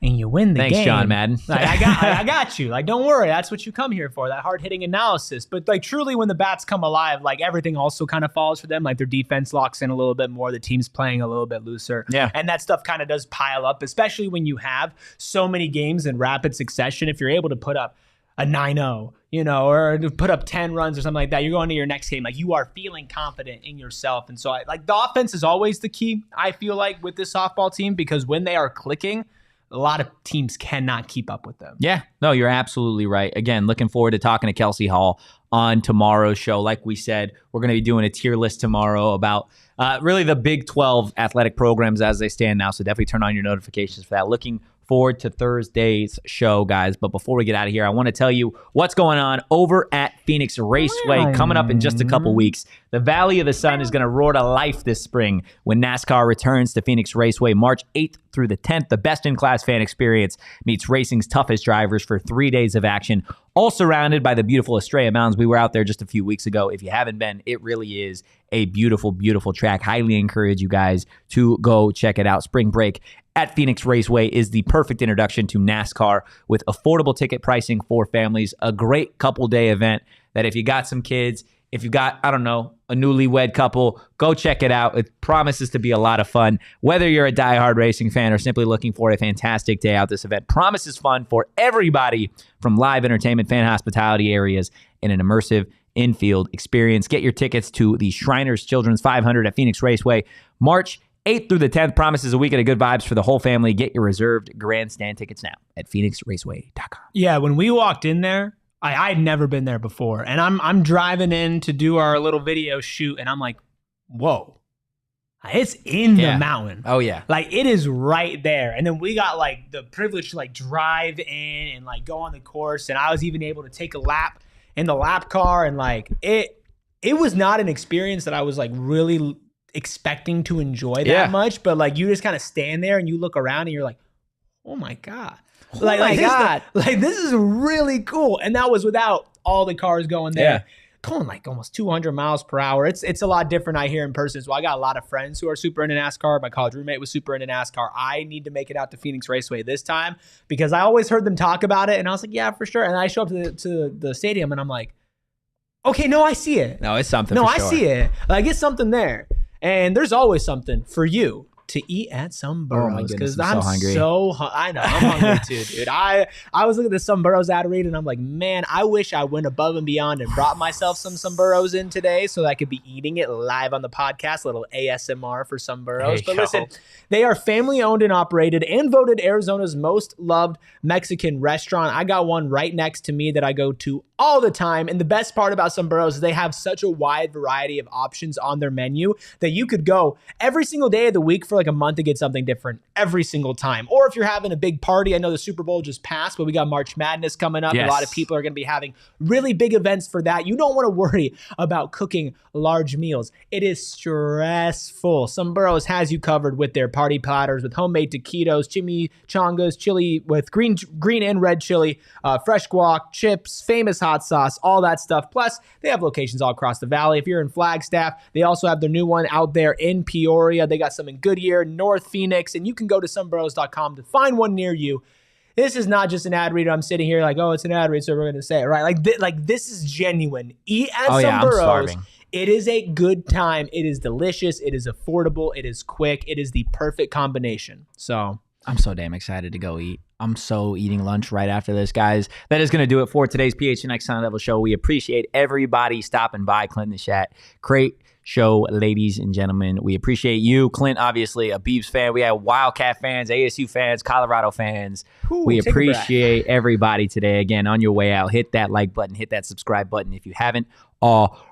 and you win the game. Thanks, John Madden. Like, I got you. Like, don't worry. That's what you come here for, that hard-hitting analysis. But, like, truly when the bats come alive, like, everything also kind of falls for them. Like, their defense locks in a little bit more. The team's playing a little bit looser. Yeah. And that stuff kind of does pile up, especially when you have so many games in rapid succession. If you're able to put up a 9-0, you know, or to put up 10 runs or something like that, you're going to your next game. Like, you are feeling confident in yourself. And so, like, the offense is always the key, I feel like, with this softball team, because when they are clicking, a lot of teams cannot keep up with them. Yeah, no, you're absolutely right. Again, looking forward to talking to Kelsey Hall on tomorrow's show. Like we said, we're going to be doing a tier list tomorrow about really the Big 12 athletic programs as they stand now. So definitely turn on your notifications for that. Looking forward to Thursday's show, guys. But before we get out of here, I want to tell you what's going on over at Phoenix Raceway coming up in just a couple weeks. The Valley of the Sun is going to roar to life this spring when NASCAR returns to Phoenix Raceway March 8th through the 10th. The best-in-class fan experience meets racing's toughest drivers for 3 days of action, all surrounded by the beautiful Estrella Mountains. We were out there just a few weeks ago. If you haven't been, it really is a beautiful, beautiful track. Highly encourage you guys to go check it out. Spring break at Phoenix Raceway is the perfect introduction to NASCAR with affordable ticket pricing for families. A great couple-day event that if you got some kids, if you got, I don't know, a newlywed couple, go check it out. It promises to be a lot of fun. Whether you're a diehard racing fan or simply looking for a fantastic day out, this event promises fun for everybody, from live entertainment, fan hospitality areas, and an immersive infield experience. Get your tickets to the Shriners Children's 500 at Phoenix Raceway March 8th through the 10th. Promises a weekend of good vibes for the whole family. Get your reserved grandstand tickets now at phoenixraceway.com. Yeah, when we walked in there, I'd never been there before. And I'm driving in to do our little video shoot, and I'm like, whoa. It's in the mountain. Oh, yeah. Like, it is right there. And then we got, like, the privilege to, like, drive in and, like, go on the course. And I was even able to take a lap in the lap car. And, like, it was not an experience that I was, like, really expecting to enjoy that much. But, like, you just kind of stand there and you look around and you're like, oh, my God. This is really cool. And that was without all the cars going there. Going like almost 200 miles per hour. It's a lot different I hear in person. So I got a lot of friends who are super into NASCAR. My college roommate was super into NASCAR. I need to make it out to Phoenix Raceway this time because I always heard them talk about it. And I was like, yeah, for sure. And I show up to the stadium and I'm like, okay, no, I see it. No, it's something. No, for I sure. see it. Like, it's something there. And there's always something for you to eat at Sun Burrows, because I'm so hungry. I know, I'm hungry too, dude. I was looking at the Sun Burrows ad read and I'm like, man, I wish I went above and beyond and brought myself some Sun Burrows in today so that I could be eating it live on the podcast. A little ASMR for Sun Burrows. But listen, they are family owned and operated and voted Arizona's most loved Mexican restaurant. I got one right next to me that I go to all the time. And the best part about Sun Burrows is they have such a wide variety of options on their menu that you could go every single day of the week for like a month to get something different every single time. Or if you're having a big party, I know the Super Bowl just passed, but we got March Madness coming up. Yes. A lot of people are going to be having really big events for that. You don't want to worry about cooking large meals. It is stressful. Sun Burrows has you covered with their party platters with homemade taquitos, chimichangas, chili with green and red chili, fresh guac, chips, famous hot sauce, all that stuff. Plus, they have locations all across the valley. If you're in Flagstaff, they also have their new one out there in Peoria. They got some in Goodyear, North Phoenix, and you can go to sunburrows.com to find one near you. This is not just an ad read. I'm sitting here like, oh, it's an ad read, so we're going to say it, right? Like this is genuine. Eat at Sun Burrows. It is a good time. It is delicious. It is affordable. It is quick. It is the perfect combination. So I'm so damn excited to go eat. I'm so eating lunch right after this, guys. That is going to do it for today's PHNX Sun Devil show. We appreciate everybody stopping by. Clint in the chat. Great show, ladies and gentlemen. We appreciate you. Clint, obviously, a Beavs fan. We have Wildcat fans, ASU fans, Colorado fans. We appreciate everybody today. Again, on your way out, hit that like button, hit that subscribe button if you haven't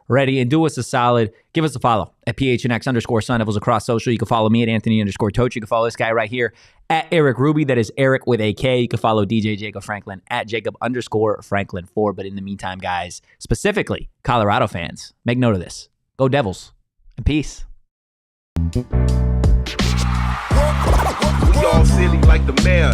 ready. And do us a solid. Give us a follow at PHNX_Sun Devils across social. You can follow me at Anthony_Totri. You can follow this guy right here at Erik Ruby. That is Erik with a K. You can follow DJ Jacob Franklin at Jacob_Franklin4. But in the meantime, guys, specifically Colorado fans, make note of this. Go Devils and peace. We all silly like the mayor.